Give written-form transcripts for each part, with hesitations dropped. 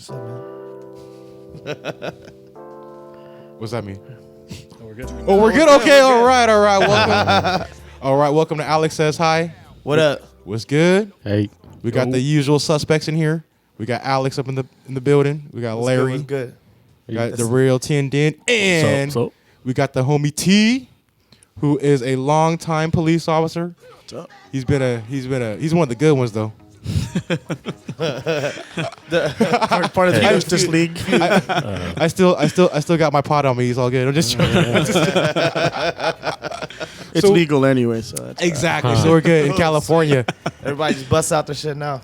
What's up, man? What's that mean? Oh, we're good. Oh, we're good. Okay, all right. Welcome. All right, welcome to Alex Says Hi. What up? What's good? Hey. We got the usual suspects in here. We got Alex up in the building. We got Larry. What's good? We got the real Tin Din, and So. we got the homie T, who is a longtime police officer. What's up? He's one of the good ones though. Part of the Justice League. I still got my pot on me. He's all good. I'm just It's So- legal anyway, so that's exactly. So we're good in California. Everybody just busts out their shit now.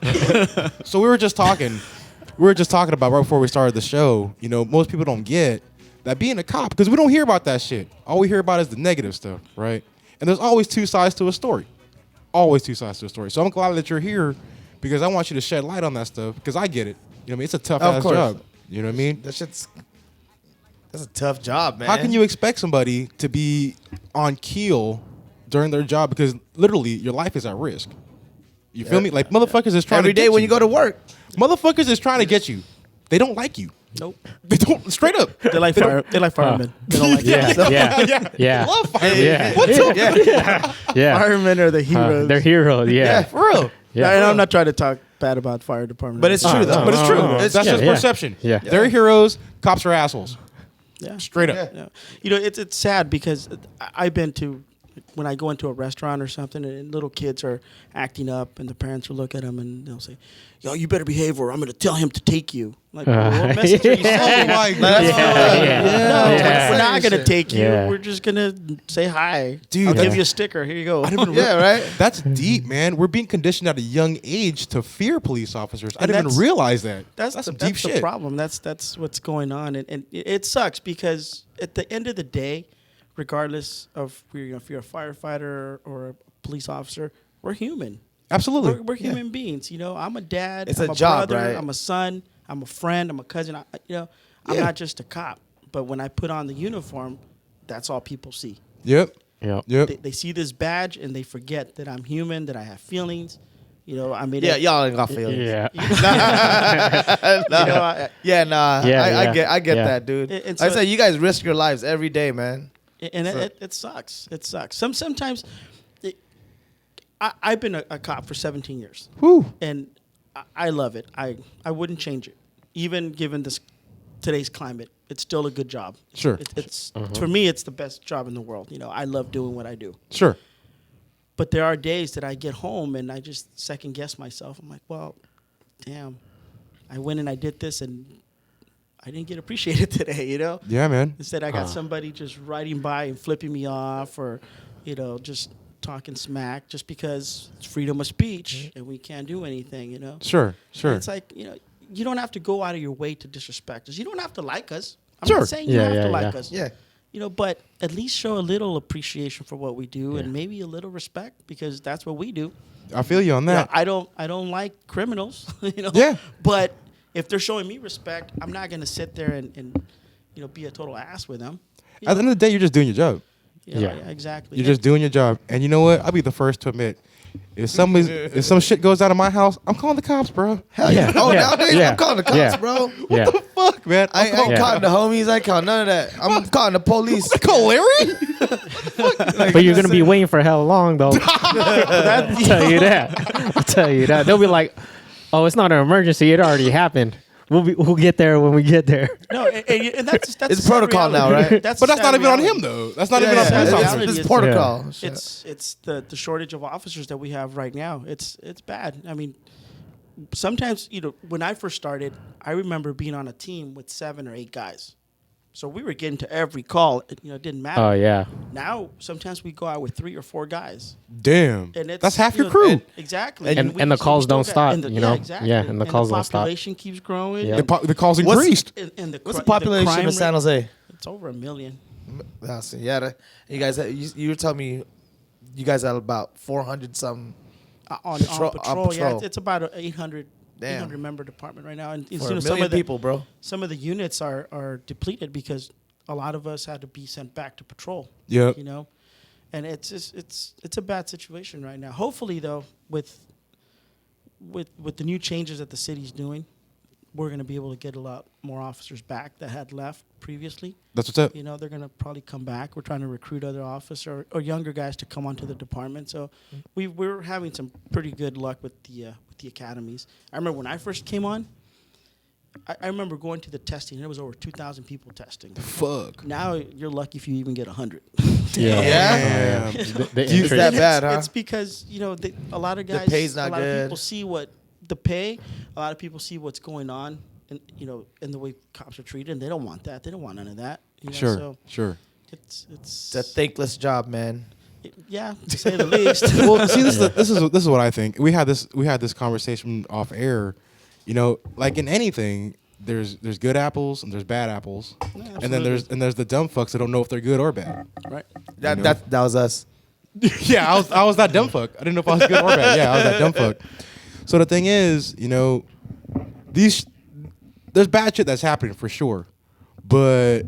So we were just talking about right before we started the show. You know, most people don't get that being a cop because we don't hear about that shit. All we hear about is the negative stuff, right? And there's always two sides to a story. Always two sides to a story. So I'm glad that you're here because I want you to shed light on that stuff because I get it. You know what I mean? It's a tough ass course. job. You know what I mean? That's a tough job, man. How can you expect somebody to be on keel during their job because literally your life is at risk? You feel me? Like motherfuckers is trying every to get day when you go to work? Motherfuckers is trying to get you. They don't like you. Nope. They don't straight up. They like firemen. They don't like Yeah. I love firemen. Yeah. What's up? Yeah. firemen are the heroes. They're heroes. Yeah. For real. Yeah. And I'm not trying to talk bad about fire department, But it's true, though. But it's true. It's That's true. just perception. Yeah. They're heroes. Cops are assholes. yeah. Straight up. Yeah. You know, it's sad because I've been to when I go into a restaurant or something and little kids are acting up and the parents will look at them and they'll say, "Yo, you better behave or I'm going to tell him to take you." Like, what message are you sending? Oh my That's god. No, Yeah. we're not going to take you. Yeah. We're just going to say hi. Dude, I'll give that's- you a sticker. Here you go. Yeah, right? That's deep, man. We're being conditioned at a young age to fear police officers. I And didn't even that's- realize that. That's some the deep shit. problem. That's what's going on, and it sucks because at the end of the day, regardless of if you're a firefighter or a police officer, we're human. Absolutely. We're human beings. You know, I'm a dad. It's I'm a job, brother, right? I'm a son. I'm a friend. I'm a cousin. I'm not just a cop. But when I put on the uniform, that's all people see. Yep. Yep. They see this badge and they forget that I'm human, that I have feelings. You know, I mean, Yeah, y'all ain't got feelings. Yeah. I get Yeah. that, dude. And Like I so- said, you guys risk your lives every day, man. And it sucks. It sucks. Sometimes I've been a cop for 17 years, Whew. and I love it. I wouldn't change it, even given today's climate. It's still a good job. Sure. It's for me, it's the best job in the world. You know, I love doing what I do. Sure. But there are days that I get home and I just second guess myself. I'm like, well, damn, I went and I did this and I didn't get appreciated today. You know. Yeah, man. Instead, I got somebody just riding by and flipping me off, or just talking smack, just because it's freedom of speech and we can't do anything. You know. Sure. And it's like you don't have to go out of your way to disrespect us. You don't have to like us. I'm Sure. not saying you Yeah, have yeah, to like yeah. us. Yeah. But at least show a little appreciation for what we do Yeah. and maybe a little respect because that's what we do. I feel you on Yeah, that. I don't like criminals. Yeah. But if they're showing me respect, I'm not gonna sit there and be a total ass with them. At the end of the day, you're just doing your job. Yeah, Yeah. exactly. You're just doing your job. And you know what? I'll be the first to admit, if some shit goes out of my house, I'm calling the cops, bro. Hell yeah. Oh, nowadays Yeah. I'm calling the cops, Yeah. bro. Yeah. Fuck, man. I ain't Yeah. calling the homies. I ain't calling none of that. I'm calling the police. I call Larry? But you're gonna be waiting for hell long though. I'll tell you that. They'll be like, "Oh, it's not an emergency. It already happened. We'll get there when we get there." No, and that's It's the sad protocol now, reality. right? That's But the that's not sad even on reality. him, though. That's not Yeah, even on yeah, police yeah. officers. Reality It's is- protocol. Shit. It's the shortage of officers that we have right now. It's bad. I mean, sometimes when I first started, I remember being on a team with 7 or 8 guys. So we were getting to every call. It didn't matter. Oh yeah. Now sometimes we go out with 3 or 4 guys, Damn. and it's That's half your know, crew. exactly. And we the still calls don't got- stop, and the- you know? exactly. Yeah, and the calls don't stop. The population keeps growing. Yeah. and- The calls What's- increased. and the What's the cri- population crime of San rate, Jose? It's over 1 million. I see. Yeah, you guys, you were telling me you guys had about 400 something. On Patrol- patrol, on patrol. It's about an 800 Damn. member department right now. And For a some million of the people, bro. some of the units are depleted because a lot of us had to be sent back to patrol. Yep. And it's just it's a bad situation right now. Hopefully, though, with the new changes that the city's doing, we're going to be able to get a lot more officers back that had left previously. That's what's up. You know, they're going to probably come back. We're trying to recruit other officers or younger guys to come onto the department. So we're having some pretty good luck with the academies. I remember when I first came on, I remember going to the testing. There was over 2,000 people testing. Fuck. Now you're lucky if you even get 100. Yeah. The It's interest- that bad, huh? It's because, you know, a lot of guys, pay's not a lot good. of people see what the pay, a lot of people see what's going on, and you know, in the way cops are treated, and they don't want that. They don't want none of that. You know? Sure. So Sure. it's It's a thankless job, man. yeah, to say the least. Well, see, this is what I think. We had this conversation off air. You know, like in anything, there's good apples and there's bad apples, and then there's the dumb fucks that don't know if they're good or bad. Right. That You know? that was us. Yeah, I was that dumb fuck. I didn't know if I was good or bad. Yeah, I was that dumb fuck. So the thing is, you know, there's bad shit that's happening for sure, but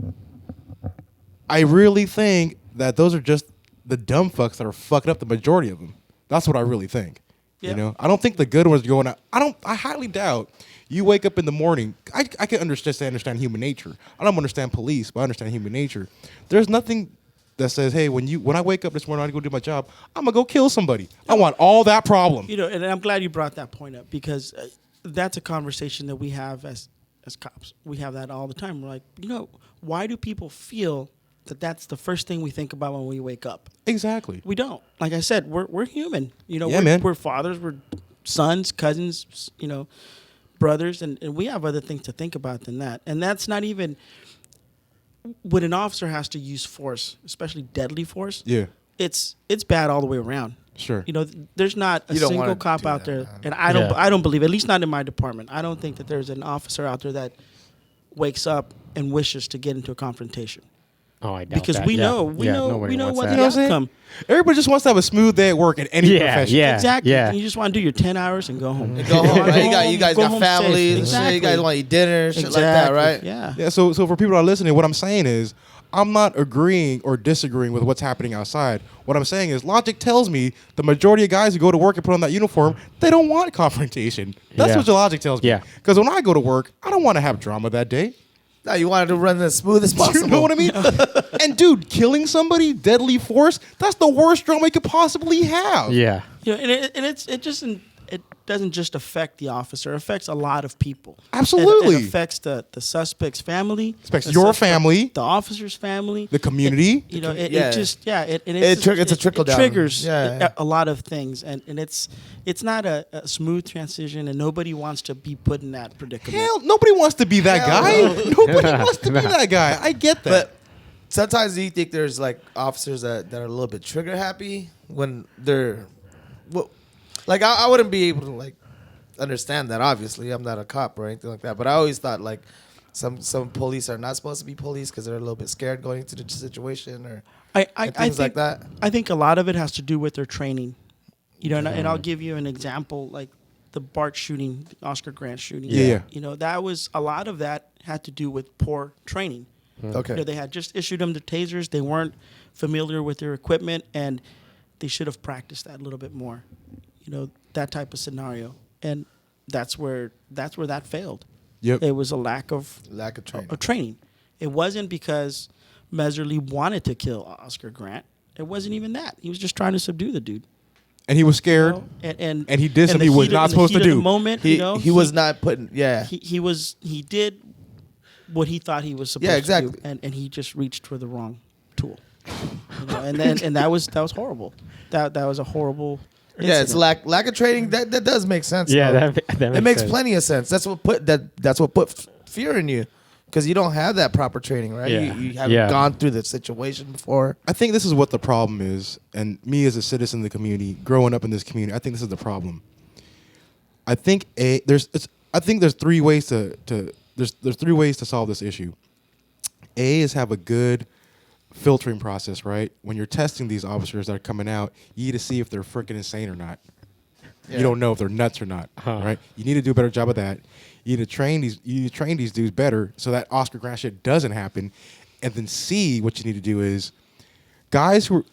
I really think that those are just the dumb fucks that are fucking up the majority of them. That's what I really think. Yeah. You know, I don't think the good ones are going out. I highly doubt you wake up in the morning. I can understand human nature. I don't understand police, but I understand human nature. There's nothing that says, hey, when I wake up this morning, I go do my job, I'm gonna go kill somebody. I want all that problem. You know, and I'm glad you brought that point up because that's a conversation that we have as cops. We have that all the time. We're like, you know, why do people feel that that's the first thing we think about when we wake up? Exactly. We don't. Like I said, we're human. You know, Yeah, man. we're fathers, we're sons, cousins, you know, brothers, and we have other things to think about than that. And that's not even when an officer has to use force, especially deadly force. Yeah. It's bad all the way around. Sure. You know, there's not a You don't single wanna cop do out that, there, man. and I Yeah. don't believe, at least not in my department. I don't think that there's an officer out there that wakes up and wishes to get into a confrontation. Oh, I doubt Because that. we Yeah. know, we Yeah, know, nobody we know wants what that. the You know what I'm saying? outcome. Everybody just wants to have a smooth day at work in any Yeah, profession. yeah. Exactly. yeah. You just want to do your 10 hours and go home. Go home, right? You guys Go got home safe. families and shit. Exactly. You guys want to eat dinner, shit like that, Exactly. right? Yeah. Yeah, so for people that are listening, what I'm saying is I'm not agreeing or disagreeing with what's happening outside. What I'm saying is logic tells me the majority of guys who go to work and put on that uniform, they don't want confrontation. That's Yeah. what your logic tells me. Yeah. Because when I go to work, I don't want to have drama that day. No, you wanted to run as smooth as possible. You know what I mean? And dude, killing somebody, deadly force, that's the worst drama you could possibly have. Yeah. You know, it doesn't just affect the officer. It affects a lot of people. Absolutely. It affects the suspect's family. Affects the your suspect- family. The officer's family. The community. You know, it Yeah. just It's a trickle down. triggers Yeah. a lot of things, and it's not a smooth transition, and nobody wants to be put in that predicament. Hell, nobody wants to be that Hell guy. no. Nobody wants to be that guy. I get that. But sometimes do you think there's like officers that are a little bit trigger happy when they're, well, like I wouldn't be able to like understand that. Obviously, I'm not a cop or anything like that. But I always thought like some police are not supposed to be police because they're a little bit scared going into the situation or I things think, like that. I think a lot of it has to do with their training. You know, and I'll give you an example, like the Bart shooting, the Oscar Grant shooting. Yeah. You know, that was a lot of that had to do with poor training. Okay. You know, they had just issued them the tasers. They weren't familiar with their equipment, and they should have practiced that a little bit more. You know, that type of scenario, and that's where that failed. Yep. It was a lack of Lack of training. training. It wasn't because Meserly wanted to kill Oscar Grant. It wasn't even that. He was just trying to subdue the dude. And he was scared. You know? And And he did in something the he was heat not in the supposed to heat of do. the moment, He you know, he was not putting. Yeah. he did what he thought he was supposed Yeah, to exactly. do, and he just reached for the wrong tool. You know, and that was horrible. That was a horrible. Yeah, it's incident. lack of training. That does make sense. Yeah, though. that it makes sense. plenty of sense. That's what put fear in you, because you don't have that proper training, right? Yeah. You haven't Yeah. gone through the situation before. I think this is what the problem is, and me as a citizen of the community, growing up in this community, I think this is the problem. I think there's three ways there's three ways to solve this issue. A is have a good filtering process, right? When you're testing these officers that are coming out, you need to see if they're freaking insane or not. Yeah. You don't know if they're nuts or not, right? You need to do a better job of that. You need to train these dudes better so that Oscar Grant shit doesn't happen. And then C, what you need to do is guys who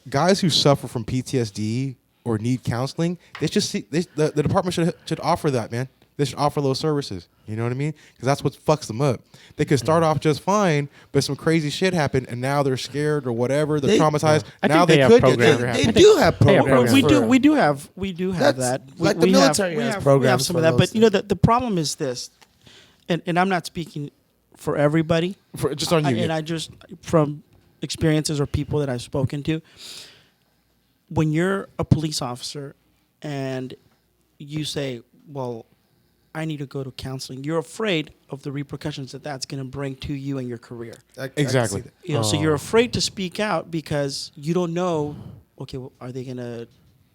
suffer from PTSD or need counseling, the department should offer that, man. They should offer those services. You know what I mean? Because that's what fucks them up. They could start off just fine, but some crazy shit happened, and now they're scared or whatever. They're traumatized. I Now think they they have could get programs. trigger They happy. do have They have programs. programs. We do have That's that. like the military has we have programs some for of that. those But you know the problem is this, and I'm not speaking for everybody. Just on you. And I just from experiences or people that I've spoken to, when you're a police officer and you say, well, I need to go to counseling, you're afraid of the repercussions that that's going to bring to you and your career. I can Exactly. see that. You know, so you're afraid to speak out because you don't know, okay, well, are they going to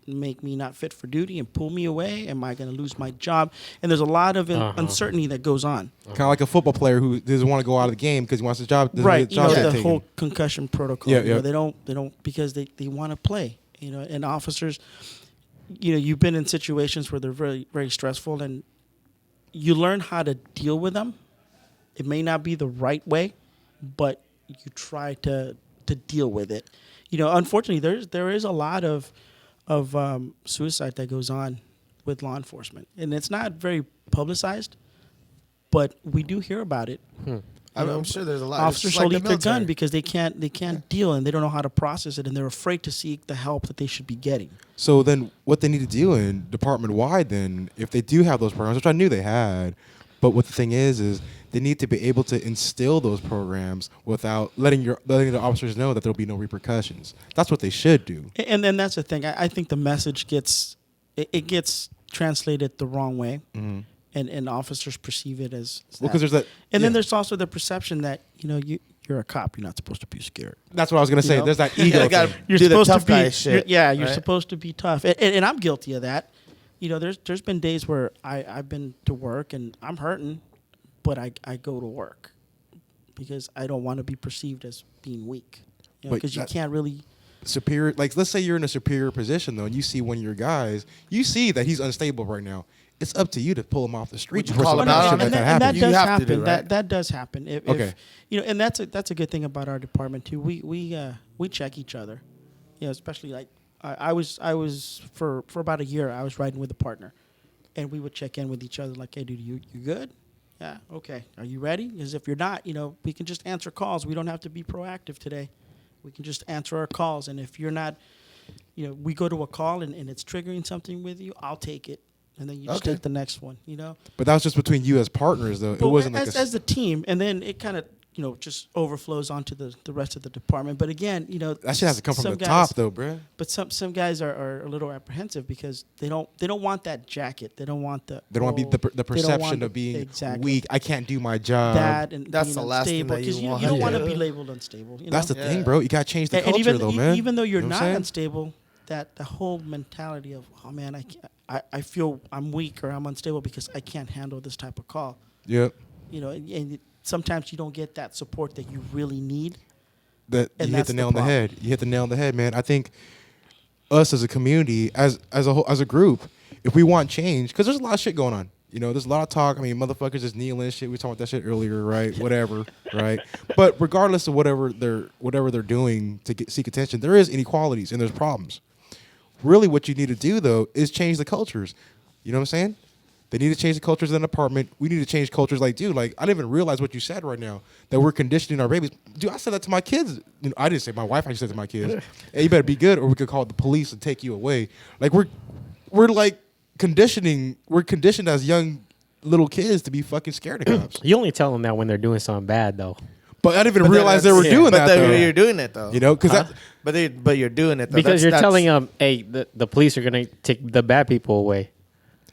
make me not fit for duty and pull me away? Am I going to lose my job? And there's a lot of uncertainty that goes on. Kind of like a football player who doesn't want to go out of the game because he wants his job. Right, His job the taken. whole concussion protocol. Yeah, you know, yeah. they don't because they want to play. You know, and officers, you know, you've been in situations where they're very, very stressful, and you learn how to deal with them. It may not be the right way, but you try to deal with it. You know, unfortunately, there is a lot of suicide that goes on with law enforcement, and it's not very publicized, but we do hear about it. I'm sure there's a lot. Officers It's like the leave their gun military. because they can't deal, and they don't know how to process it, and they're afraid to seek the help that they should be getting. So then what they need to do in department-wide then, if they do have those programs, which I knew they had, but what the thing is they need to be able to instill those programs without letting the officers know that there'll be no repercussions. That's what they should do. And then that's the thing. I think the message gets translated the wrong way, and officers perceive it as Well, that. because there's that. And then yeah. there's also the perception that, you know, you're a cop. You're not supposed to be scared. That's what I was gonna say. know? There's that You ego. gotta thing. You're do the supposed tough to be guy shit. you're right? supposed to be tough. And I'm guilty of that. You know, there's been days where I've been to work and I'm hurting, but I go to work because I don't want to be perceived as being weak. You know, But because you that- can't really. Superior, like let's say you're in a superior position though, and you see one of your guys, you see that he's unstable right now. It's up to you to pull him off the street. Would you before call some him out shit on like it? that And that happens. You does have to happen. do, right? That does happen. If, Okay. you know, and that's a good thing about our department too. We check each other. You know, especially like I was for about a year I was riding with a partner, and we would check in with each other like, hey, dude, you good? Yeah, okay. Are you ready? Because if you're not, you know, we can just answer calls. We don't have to be proactive today. We can just answer our calls. And if you're not, you know, we go to a call and it's triggering something with you, I'll take it. And then you just Okay. take the next one, you know? But that was just between you as partners though. It But wasn't like as the team. And then it kind of, you know, just overflows onto the rest of the department. But again, you know, that shit has to come from some the guys- top though, bruh. But some guys are a little apprehensive because they don't want that jacket. They don't want the They don't want to be the they don't perception want of being exactly weak. I can't do my job. that and That's being the last thing unstable that you because want. you don't want to Yeah. be labeled unstable. You That's know? the thing, Yeah. bro. You gotta change the And culture even though, man. even though you're You know what not I'm saying? unstable, that the whole mentality of, oh man, I feel I'm weak or I'm unstable because I can't handle this type of call. Yep. You know, and sometimes you don't get that support that you really need. That And you hit that's the the nail on the problem. head. You hit the nail on the head, man. I think us as a community, as a whole, as a group, if we want change, because there's a lot of shit going on. You know, there's a lot of talk. I mean, motherfuckers just kneeling and shit. We talked about that shit earlier, right? Whatever, right? But regardless of whatever they're doing to seek attention, there is inequalities and there's problems. Really, what you need to do though is change the cultures. You know what I'm saying? They need to change the cultures in an apartment. We need to change cultures. Like, dude, like I didn't even realize what you said right now, that we're conditioning our babies. Dude, I said that to my kids. You know, I didn't say my wife. I just said to my kids, hey, you better be good, or we could call the police and take you away. Like we're like conditioning. We're conditioned as young little kids to be fucking scared of cops. You only tell them that when they're doing something bad, though. But I didn't even But then realize they that's- were doing but that. then Though. you're doing it though. You know, because that. But you're doing it though. Because That's- you're telling that's- them, hey, the police are going to take the bad people away.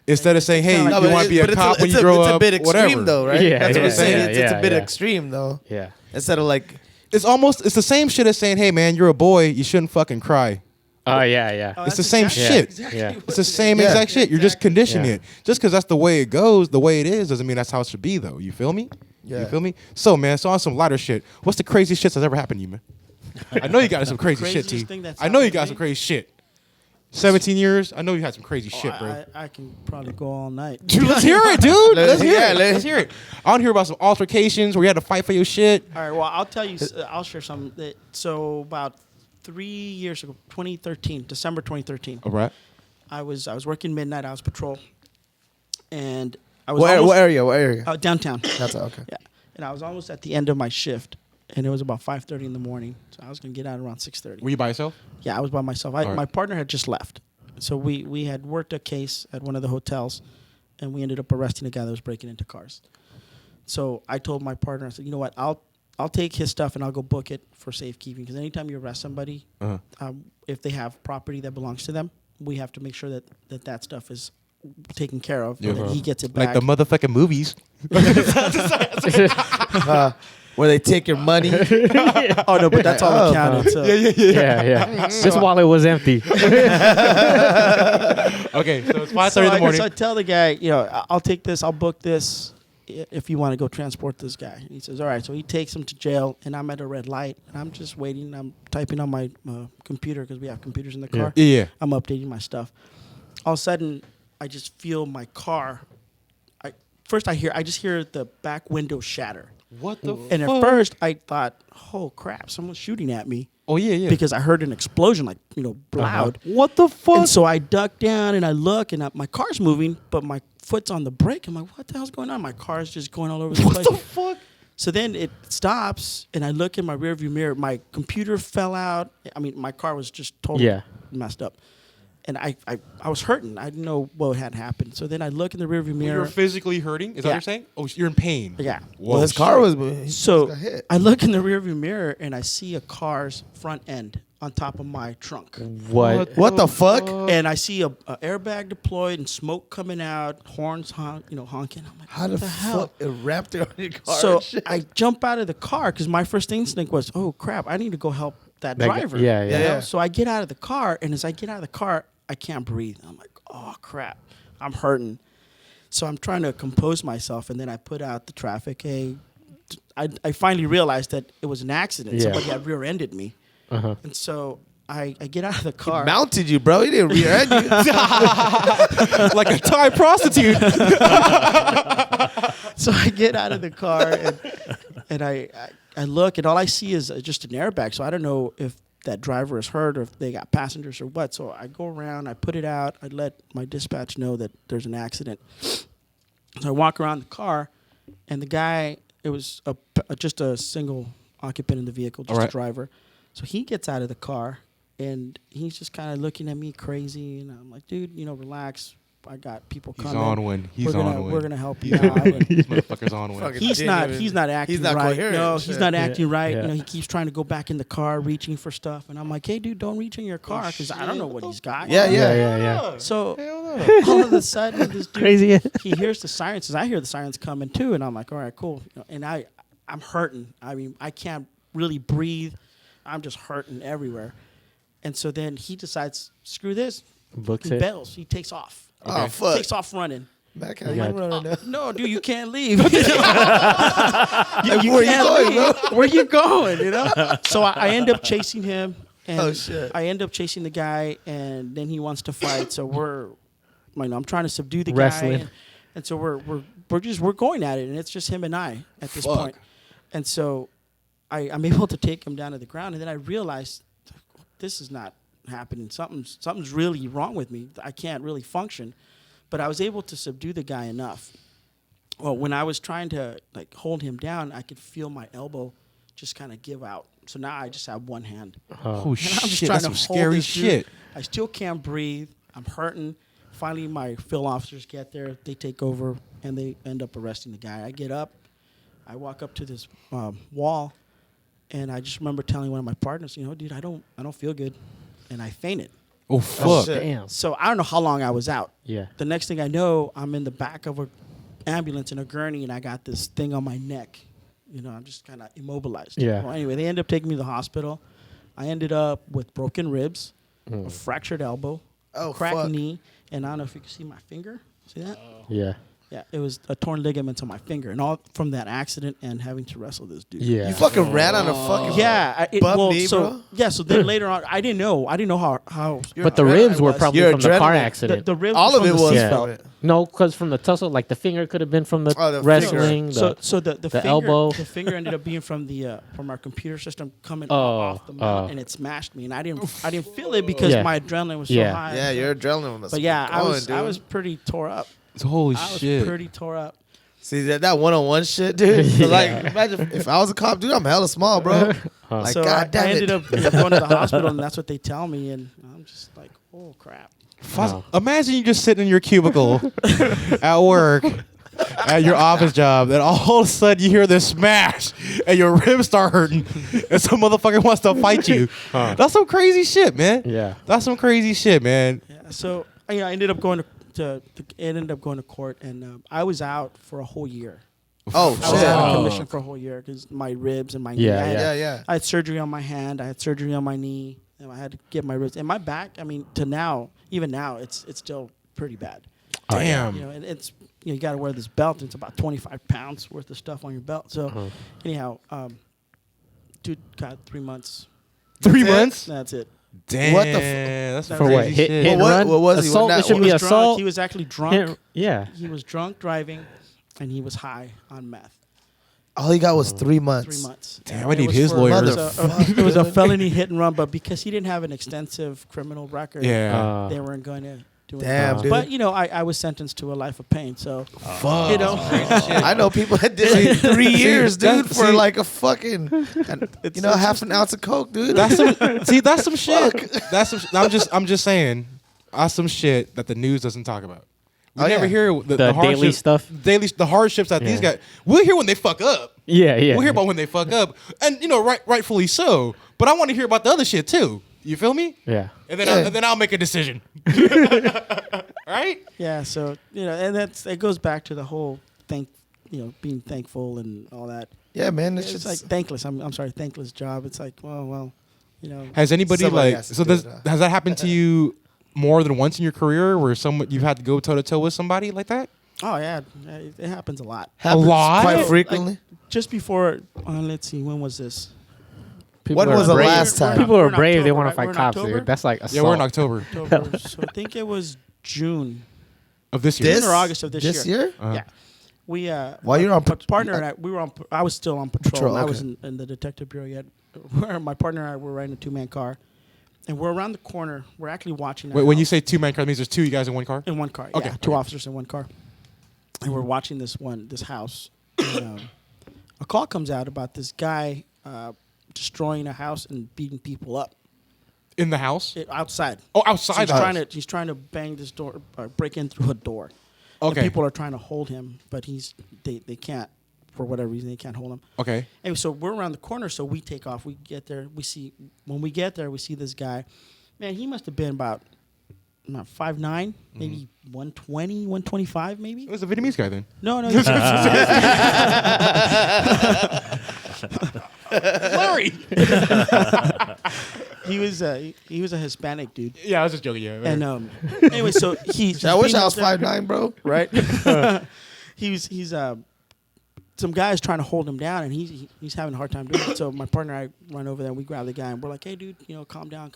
Instead of saying, "Hey, No, you want to be a but cop when it's you grow it's up," a bit extreme whatever. though, right? Yeah, That's what yeah, I'm saying. yeah, It's a yeah, bit yeah. extreme though. Yeah. Instead of like, It's the same shit as saying, "Hey, man, you're a boy. You shouldn't fucking cry." Oh, yeah. Oh, It's that's the same exactly- shit. exactly Yeah. what It's the it same is. exact shit. You're just Exactly. conditioning Yeah. it. Just because that's the way it goes, the way it is, doesn't mean that's how it should be, though. You feel me? You Yeah. feel me? So, man, on some lighter shit, what's the craziest shit that's ever happened to you, man? I know you got some crazy shit, craziest T. thing that's I know you happened got to some me? crazy shit. 17 years, I know you had some crazy Oh, shit, bro. I can probably go all night. Dude, let's hear it, dude. Let's hear Yeah, it. let's- Let's hear it. I want to hear about some altercations where you had to fight for your shit. All right. Well, I'll tell you. I'll share some. So about 3 years ago, 2013, December 2013, All right. I was working midnight. I was patrol, and I was What almost, area? What area? downtown. That's okay. Yeah, and I was almost at the end of my shift, and it was about 5:30 in the morning. So I was gonna get out around 6:30. Were you by yourself? Yeah, I was by myself. All right. My partner had just left, so we had worked a case at one of the hotels, and we ended up arresting a guy that was breaking into cars. So I told my partner, I said, you know what, I'll take his stuff and I'll go book it for safekeeping, because anytime you arrest somebody, if they have property that belongs to them, we have to make sure that stuff is taken care of, and that he gets it back. Like the motherfucking movies. Where they take your money. Oh no, but that's all accounted. So. Yeah. This wallet was empty. Okay, so it's 5:30 in the morning. So I tell the guy, I'll take this, I'll book this if you want to go transport this guy. And he says, all right. So he takes him to jail, and I'm at a red light, and I'm just waiting. I'm typing on my computer, because we have computers in the car. Yeah. I'm updating my stuff. All of a sudden, I just feel my car. I just hear the back window shatter. What the And at first, I thought, oh, crap, someone's shooting at me. Oh, yeah. Because I heard an explosion, like, loud. What the fuck? And so I duck down and I look, and my car's moving, but my foot's on the brake. I'm like, what the hell's going on? My car's just going all over the place. What the fuck? So then it stops, and I look in my rearview mirror. My computer fell out. I mean, my car was just totally messed up. And I was hurting. I didn't know what had happened. So then I look in the rearview mirror. You're physically hurting? Is that what you're saying? Oh, you're in pain. Yeah. Well, his car was. He So got hit. I look in the rearview mirror, and I see a car's front end on top of my trunk. What? What the fuck? And I see a airbag deployed and smoke coming out, horns honking. I'm like, How what the hell? fuck it wrapped it on your car? So and shit? I jump out of the car, because my first instinct was, oh crap, I need to go help that driver. Yeah. You know? So I get out of the car, and as I get out of the car, I can't breathe. I'm like, oh crap, I'm hurting. So I'm trying to compose myself, and then I put out the traffic. Hey, I finally realized that it was an accident. Yeah. Somebody had rear-ended me, and so I get out of the car. Mounted you, bro. He didn't rear end you. Like a Thai prostitute. So I get out of the car, and I look, and all I see is just an airbag. So I don't know if that driver is hurt or if they got passengers or what. So I go around, I put it out, I let my dispatch know that there's an accident. So I walk around the car, and the guy, it was just a single occupant in the vehicle, just a driver. So he gets out of the car, and he's just kind of looking at me crazy, and I'm like, dude, relax. I got people coming. He's on one. We're gonna help you out. This motherfucker's on one. Fucking He's not acting He's not right. coherent. No, he's not acting right. Yeah. He keeps trying to go back in the car, reaching for stuff, and I'm like, hey, dude, don't reach in your car, because I don't know what he's got. Yeah. So all of a sudden, this dude, Crazy. he hears the sirens. I hear the sirens coming too, and I'm like, all right, cool. And I'm hurting. I mean, I can't really breathe. I'm just hurting everywhere. And so then he decides, screw this. Books He it. bails. He takes off. Oh, fuck. Takes off running. Back I got- No, dude, you can't leave. Where you going, bro? Where you going? So I end up chasing him, and Oh, shit. I end up chasing the guy, and then he wants to fight. So I'm trying to subdue the Wrestling. guy, and so we're going at it, and it's just him and I at this Fuck. point. And so I'm able to take him down to the ground, and then I realized this is not happening. Something's really wrong with me. I can't really function. But I was able to subdue the guy enough. Well, when I was trying to hold him down, I could feel my elbow just kind of give out. So now I just have one hand. Oh, And I'm just shit. trying That's to some hold scary this dude. shit. I still can't breathe. I'm hurting. Finally, my field officers get there. They take over, and they end up arresting the guy. I get up. I walk up to this wall, and I just remember telling one of my partners, dude, I don't feel good. And I fainted. Oh, fuck. shit. Damn. So I don't know how long I was out. Yeah. The next thing I know, I'm in the back of an ambulance in a gurney, and I got this thing on my neck. I'm just kind of immobilized. Yeah. Well, anyway, they end up taking me to the hospital. I ended up with broken ribs, a fractured elbow, cracked fuck. knee, and I don't know if you can see my finger. See that? Yeah. Yeah, it was a torn ligament on my finger, and all from that accident and having to wrestle this dude. Yeah. You fucking ran on a fucking Yeah. bum knee, bro. Yeah. So then later on, I didn't know how. But the adrenaline ribs were was- probably your from the car adrenaline- accident. The ribs All of from it the was Yeah. from it. No, because from the tussle, like the finger could have been from the, Oh, the wrestling. So the the finger, elbow. the finger ended up being from our computer system coming Oh, off the mount, and it smashed me, and I didn't feel it because Yeah. my adrenaline was so Yeah. high. Yeah, your adrenaline was But yeah, going, I was dude. pretty tore up. Holy I was shit. pretty tore up. See that one-on-one shit, dude. So, like, imagine if I was a cop, dude. I'm hella small, bro. Like, So God damn I it. ended up going to the hospital, and that's what they tell me, and I'm just like, oh crap. Imagine you just sitting in your cubicle at work, at your office job, and all of a sudden you hear this smash, and your ribs start hurting, and some motherfucker wants to fight you. That's some crazy shit, man. Yeah. That's some crazy shit, man. Yeah. So I ended up going to court, and I was out for a whole year. Oh, I was shit. out of commission for a whole year because my ribs and my knee. Yeah. I had surgery on my hand. I had surgery on my knee. And I had to get my ribs and my back. I mean, to now, even now, it's still pretty bad. Damn. You know, and it's you got to wear this belt. And it's about 25 pounds worth of stuff on your belt. So, anyhow, dude got 3 months. 3 months? That's it. Damn. What the that's For crazy what? shit. Hit and Well, run? what was he? Assault? What It should now? be was drunk. assault. He was actually drunk. Yeah. He was drunk driving, and he was high on meth. All he got was 3 months. 3 months. Damn, And I it need was his for- lawyers. It was a felony hit and run, but because he didn't have an extensive criminal record, Yeah. they weren't going to do it. Damn, dude. But, I was sentenced to a life of pain, so, Fuck. you know. I know people that did like 3 years, dude, that's- for see- like a fucking, half an ounce of coke, dude. That's some shit. I'm just saying. That's some shit that the news doesn't talk about. We Oh, never yeah. hear The daily hardships- stuff? the hardships that these Yeah. guys. We'll hear when they fuck up. Yeah. We'll hear about when they fuck up, and rightfully so. But I want to hear about the other shit too. You feel me? Yeah. And Yeah. then I'll make a decision. Right? Yeah, so, and it goes back to the whole being thankful and all that. Yeah, man. It's It's just like thankless. I'm sorry, thankless job. It's like, well, Has anybody Somebody has to do it, has that happened to you more than once in your career, where you've had to go toe to toe with somebody like that? oh yeah, it happens a lot. happens lot? quite Like, frequently. Just before, let's see, when was this? People When are was the brave. last time? People We're are in brave. They October, want to right? fight We're in cops, October? dude. That's like assault. Yeah, we're in October October. So I think it was June of this year. June or August of this year. Uh-huh. Yeah. We While you're on my partner and I was still on patrol. Patrol, I was okay. in the detective bureau yet. My partner and I were riding a 2-man car, and we're around the corner. We're actually watching. Wait, when you say 2-man car, that means there's 2 you guys in one car? in one car, Okay, yeah, two okay. officers in one car, and we're watching this house. And, a call comes out about this guy destroying a house and beating people up In the house? outside. Oh, So outside he's the house. he's trying to bang this door, break in through a door. Okay. And people are trying to hold him, but they can't, for whatever reason, they can't hold him. Okay. Anyway, so we're around the corner, so we take off. We get there. When we get there, we see this guy. Man, he must have been about 5'9", maybe 120, 125, maybe. It was a Vietnamese guy then. No, he's Larry! he was a Hispanic dude. Yeah, I was just joking. Yeah. And anyway, so he's. I wish being I was out there, 5'9", bro. right? he's some guy's trying to hold him down, and he's having a hard time doing it. So my partner and I run over there, and we grab the guy, and we're like, "Hey, dude, calm down."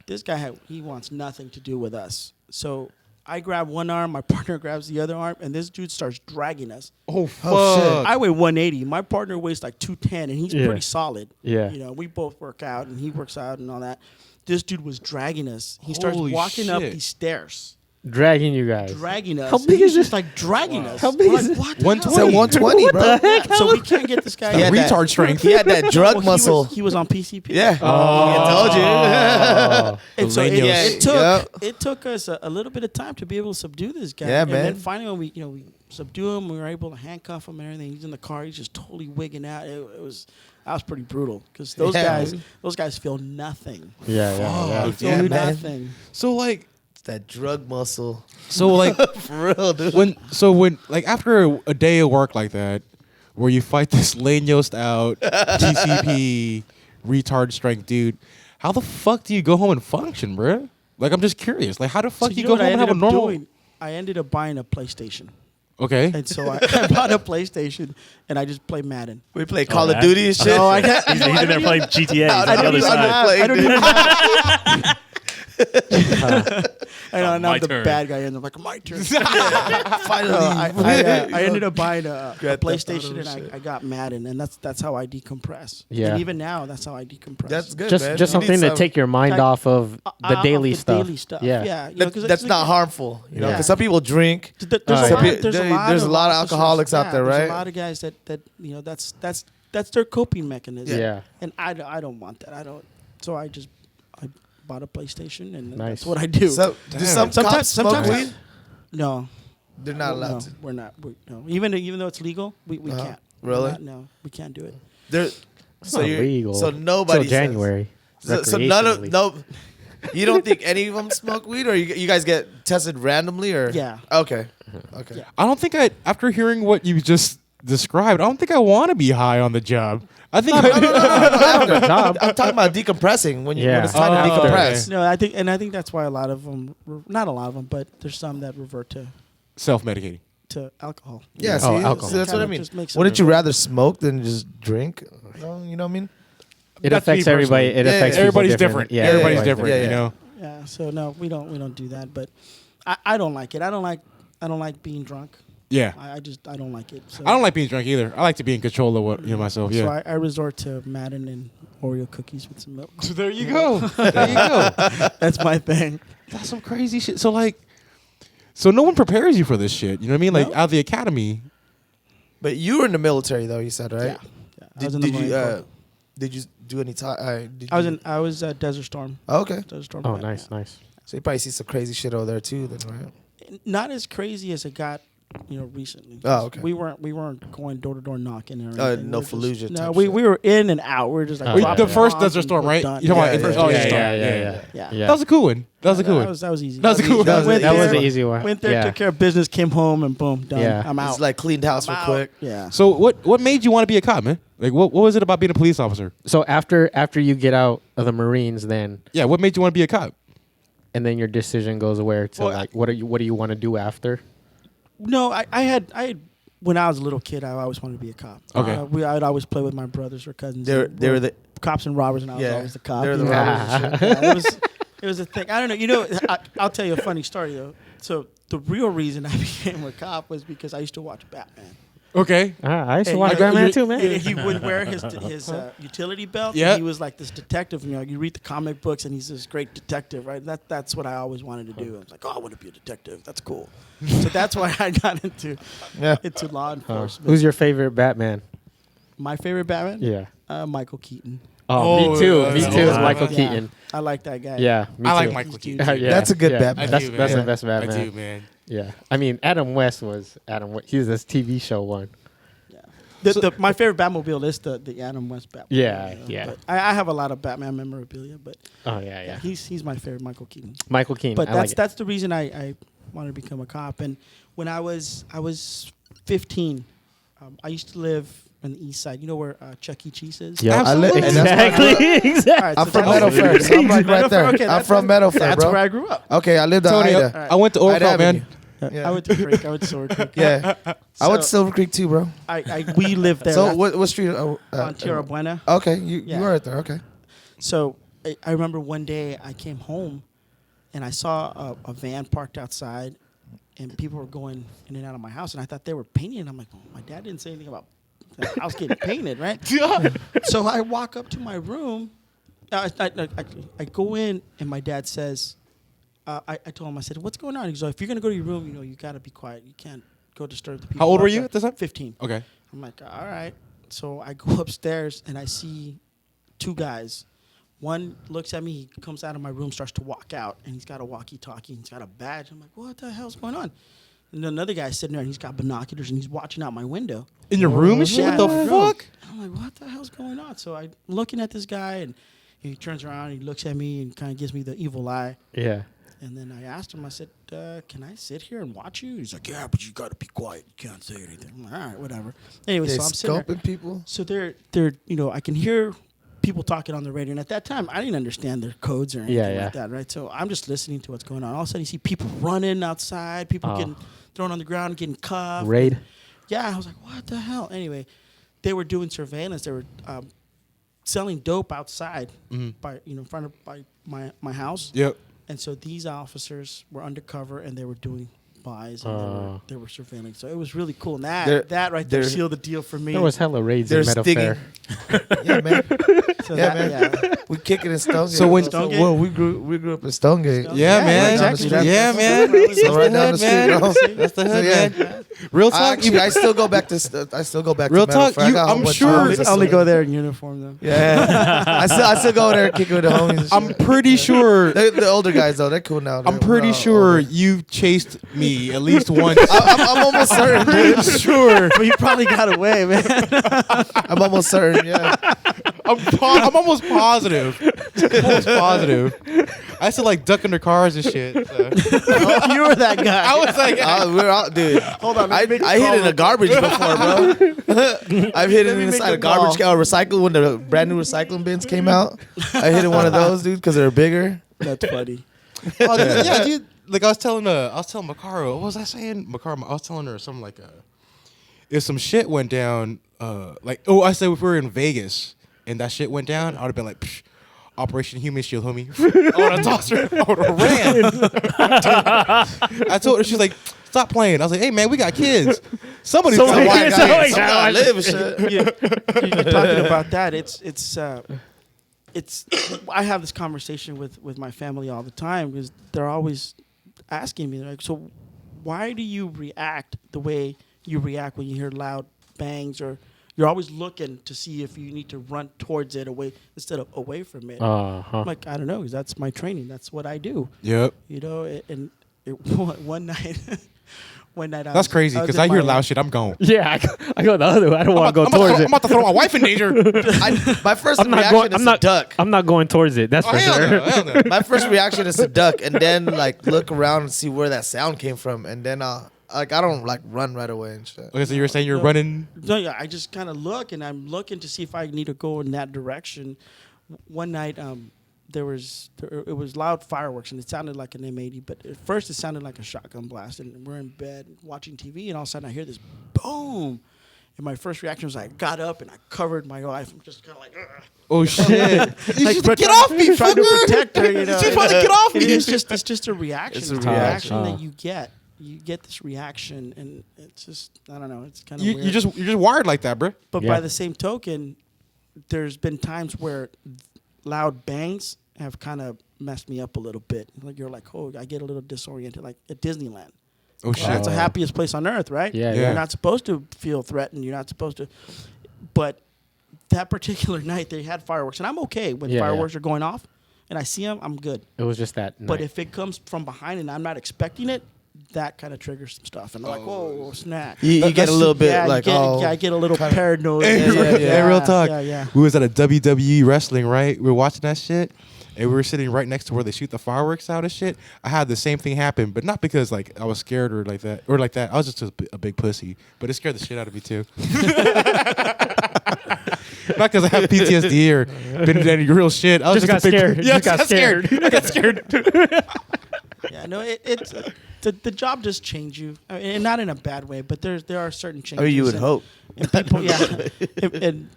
This guy he wants nothing to do with us. So I grab one arm, my partner grabs the other arm, and this dude starts dragging us. Oh, fuck. Oh, shit. I weigh 180. My partner weighs like 210, and he's Yeah. pretty solid. Yeah. We both work out, and he works out and all that. This dude was dragging us. He starts Holy walking up shit. these stairs. Dragging you guys. Dragging us. How big He's is just this? like dragging us. How big We're is like, this? what the 120. It's at 120, bro. So we can't get this guy. He had that- Retard strength. He had that drug Well, muscle. He was on PCP. Yeah. Oh. I told you. Oh. And so Leños. it took us a little bit of time to be able to subdue this guy. Yeah, and man. then finally when we subdue him, we were able to handcuff him and everything. He's in the car. He's just totally wigging out. That was pretty brutal because those Yeah. guys feel nothing. Yeah. They feel Yeah, man. nothing. So, like, It's that drug muscle. for real, dude. when after a day of work like that, where you fight this Leños out TCP retard strength dude, how the fuck do you go home and function, bruh? Like, I'm just curious. Like, how the fuck So do you know go what home I and have a ended up normal? doing? I ended up buying a PlayStation. Okay. And so I bought a PlayStation and I just play Madden. We play Call of that? Duty and shit. Oh, I got. He's in there playing GTA. He's on the I other don't side. even play, dude. I know, and my I'm the turn. bad guy, and I'm like, my turn. Finally, No, I ended up buying a Grand Theft PlayStation, Auto and I got Madden, and that's how I decompress. Yeah. And even now, that's how I decompress. that's good, just man. just You need something to some- take your mind Like, off of the Off daily the stuff. Daily stuff. Yeah. Yeah. You know, That, 'cause that's it's not like- harmful, you know. Yeah. Because some people drink. There's, Oh, a yeah. lot, There- there's there's a lot of officers- alcoholics out there, there's right? a lot of guys that you know that's their coping mechanism. Yeah. And I don't want that. I don't. So I bought a PlayStation, and Nice. that's what I do. So, do some cops smoke sometimes weed? no, They're not allowed no, to. we're not. No, even though it's legal, we Uh-huh. can't. Really? We're not- no, we can't do it. They're so not you're legal. so nobody Till January. So none of recreationally. no. You don't think any of them smoke weed, or you guys get tested randomly, or Yeah. Okay, okay. Yeah. I don't think after hearing what you just described, I don't think I want to be high on the job. I think job. I'm talking about decompressing when Yeah. when it's time to Oh, decompress. No, I think that's why a lot of them, not a lot of them, but there's some that revert self-medicating. to alcohol. Yeah, see, Oh, alcohol. see, that's what I Kinda mean. just makes them Wouldn't you revert. rather smoke than just drink? You know what I mean? It That's me affects everybody. personally. It Yeah, affects Everybody's people different. Yeah, Everybody's yeah, different. yeah, You yeah. know. Yeah. So no, we don't do that. But I don't like it. I don't like being drunk. Yeah. I don't like it. So, I don't like being drunk either. I like to be in control of what myself. So Yeah. I resort to Madden and Oreo cookies with some milk. So there you go. There you go. That's my thing. That's some crazy shit. So so no one prepares you for this shit. You know what I mean? Like No. out of the academy. But you were in the military, though. You said, right? Yeah. I was in the Marine Corps. Did you do any time? I was Desert Storm. Oh, okay. Desert Storm. Oh, yeah. nice, nice. So you probably see some crazy shit over there too, then, right? Not as crazy as it got, recently. Oh, okay. We weren't going door to door knocking or anything. No We were just- Fallujah No, type we shit. were in and out. We were just like Oh, dropping The first bombs Desert and Storm, we're right? done. You're talking Yeah, about yeah, oh, yeah, Desert Storm. Yeah. Yeah. That was a cool one. That was a cool one. That was easy. That was a cool one. That was Went an That was there, the easy one. Went there, Yeah. took care of business, came home, and boom, done. Yeah. I'm out. It's like cleaned house I'm real out. quick. Yeah. So what made you want to be a cop, man? Like what was it about being a police officer? So after you get out of the Marines, then Yeah, what made you want to be a cop? and then your decision goes where to Well, like what do you want to do after? No, I had when I was a little kid, I always wanted to be a cop. Okay. I'd always play with my brothers or cousins. They were the cops and robbers, and I was Yeah, always the cop. they were the you know? robbers and Yeah, it was a thing. I don't know. I'll tell you a funny story though. So the real reason I became a cop was because I used to watch Batman. Okay. I used to Hey, watch you- Batman you- too, man. He would wear his utility belt. Yeah. And he was like this detective. You read the comic books, and he's this great detective, right? That's what I always wanted to do. I was like, oh, I want to be a detective. That's cool. So that's why I got into law enforcement. Who's your favorite Batman? My favorite Batman? Yeah. Michael Keaton. Oh, me too. Me yeah. too. It's Oh, Michael Yeah. Keaton. I like that guy. Yeah, me I like too. Michael He's Keaton. cute. Yeah. That's a good Yeah. Batman. That's do, that's man. the best Batman. I do, man. Yeah, I mean Adam West was Adam. He's this TV show one. My favorite Batmobile is the Adam West Batmobile. Yeah, yeah. But I have a lot of Batman memorabilia, but Oh yeah. he's my favorite, Michael Keaton. Michael Keaton. But I like it. that's the reason I wanted to become a cop. And when I was 15, I used to live on the east side. You know where Chuck E. Cheese is? Yeah, Absolutely. And that's why I grew up. exactly. All right, I'm so from that's- Meadowfair, so I'm like right Meadowfair, there. okay, I'm that's- from Meadowfair, That's bro. where I grew up. Okay, I lived on Tony, Ida. I went to Ida Orfeld, man. Avenue. Yeah. I went to Creek. I went to Sword Creek. Yeah, I went to So- Silver Creek too, bro. We lived there. So That's what street? on Tierra Buena. Okay, you Yeah. were right there. Okay. So I remember one day I came home and I saw a van parked outside and people were going in and out of my house and I thought they were painting and I'm like, oh, my dad didn't say anything about the house getting painted, right? So I walk up to my room. I go in and my dad says, I told him, I said, what's going on? He's like, if you're going to go to your room, you got to be quiet. You can't go disturb the people. How old were outside." you at this time? 15. Okay. I'm like, all right. So I go upstairs and I see two guys. One looks at me, he comes out of my room, starts to walk out, and he's got a walkie-talkie, and he's got a badge. I'm like, what the hell's going on? And then another guy's sitting there, and he's got binoculars, and he's watching out my window. In your room and shit? Yeah, What the in my room. fuck? And I'm like, what the hell's going on? So I'm looking at this guy, and he turns around, and he looks at me, and kind of gives me the evil eye. Yeah. And then I asked him, I said, can I sit here and watch you? He's like, yeah, but you got to be quiet. You can't say anything. I'm like, all right, whatever. Anyway, They so I'm sitting there. scoping people. So they're I can hear people talking on the radio, and at that time I didn't understand their codes or anything Yeah, yeah. like that, right? So I'm just listening to what's going on. All of a sudden, you see people running outside, people Oh. getting thrown on the ground, getting cuffed. Raid. Yeah, I was like, what the hell? Anyway, they were doing surveillance. They were selling dope outside Mm-hmm. by in front of by my house. Yep. And so these officers were undercover and they were doing buys and they were surveilling. So it was really cool. And that right there sealed the deal for me. There was hella raids They're in Meadow Fair. yeah, man. So Yeah, that- man. We kick it in Stonegate. So when- Stonegate? well, we grew up in Stonegate. Yeah, man. exactly. Yeah, That's man. where I was So at. right down the street, bro. That's the hood, Yeah. man. Real talk. I still go back to. I still go back. Real to Meadow talk, Fair. I you- got a whole I'm bunch sure- of I homies that only still- go there in uniform though. Yeah, I still go there and kick it with the homies. and I'm shit. pretty sure. The older guys though, they're cool now. I'm pretty sure you chased me at least once. I'm almost certain, dude. sure. But you probably got away, man. I'm almost certain. Yeah. I'm almost positive. Almost positive. I used to like duck under cars and shit. So. Oh, you were that guy. I was like, We're out, dude. Hold on. I let me make a hid call in a real garbage before, bro. I've hidden Let me make inside a a garbage call. can or recycle when the brand new recycling bins came out. I hid in one of those, dude, because they're bigger. quick. That's funny. oh, yeah, dude. Like I was telling Makaro, what was I saying? Makaro, I was telling her something like, if some shit went down, I said if we were in Vegas and that shit went down, I would have been like, Psh, Operation Human Shield, homie. I would have tossed her. I would have ran. I told her, she's like, stop playing. I was like, hey man, we got kids. Somebody's got Somebody- white somebody- guys. Some gotta live and shit. You're talking about that. It's. I have this conversation with my family all the time because they're always asking me, like, so why do you react the way you react when you hear loud bangs, or you're always looking to see if you need to run towards it away instead of away from it? Uh-huh. I'm like, I don't know, because that's my training. That's what I do. Yep. You know, one night. One night, That's crazy because in I hear my- loud shit. I'm going. Yeah, I go the other way. I don't want to go towards I'm it. about to throw my wife in danger. My first I'm not reaction going. is I'm to not. duck. I'm not going towards it. That's Oh, for hell sure. no, hell no. My first reaction is to duck and then like look around and see where that sound came from, and then I don't like run right away and shit. Okay, so you were saying you're running. No, yeah, I just kind of look, and I'm looking to see if I need to go in that direction. One night, it was loud fireworks, and it sounded like an M80, but at first it sounded like a shotgun blast, and we're in bed watching TV, and all of a sudden I hear this boom, and my first reaction was I got up and I covered my wife. I'm just kind of like, ugh. Oh shit! You Like, should but get trying- off me, trying to fucker! protect her, you know. She's trying to get off me. It's just a reaction. It's a It's reaction. that you get. You get this reaction, and it's just, I don't know. It's kind of You're weird. just wired like that, bro. But Yeah. by the same token, there's been times where loud bangs have kind of messed me up a little bit. Like you're like, oh, I get a little disoriented, like at Disneyland. Oh shit! That's the happiest place on earth, right? Yeah, yeah. You're not supposed to feel threatened. You're not supposed to. But that particular night, they had fireworks, and I'm okay when Yeah, fireworks are going off, and I see them, I'm good. It was just that. But night. if it comes from behind and I'm not expecting it, that kind of triggers some stuff, and I'm like, whoa, snap. You get a little bit like, I get a little paranoid. Hey, real talk. Yeah. We was at a WWE wrestling, right? We were watching that shit, and we were sitting right next to where they shoot the fireworks out and shit. I had the same thing happen, but not because like I was scared or like that. I was just a big pussy, but it scared the shit out of me too. Not because I have PTSD or been in any real shit. I was Just just, got a big scared. Yeah, Just got I got scared. Yeah, no, it's the job does change you, I mean, and not in a bad way, but there are certain changes. I mean, you would and, hope. And people, yeah, and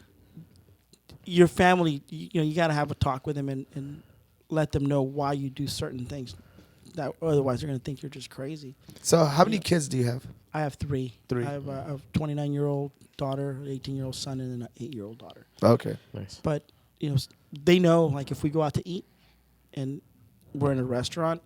your family, you got to have a talk with them and let them know why you do certain things. That otherwise they're gonna think you're just crazy. So, how many kids do you have? I have three. Three. I have a 29-year-old daughter, an 18-year-old son, and an 8-year-old daughter. Okay. nice. But they know, like, if we go out to eat and we're in a restaurant,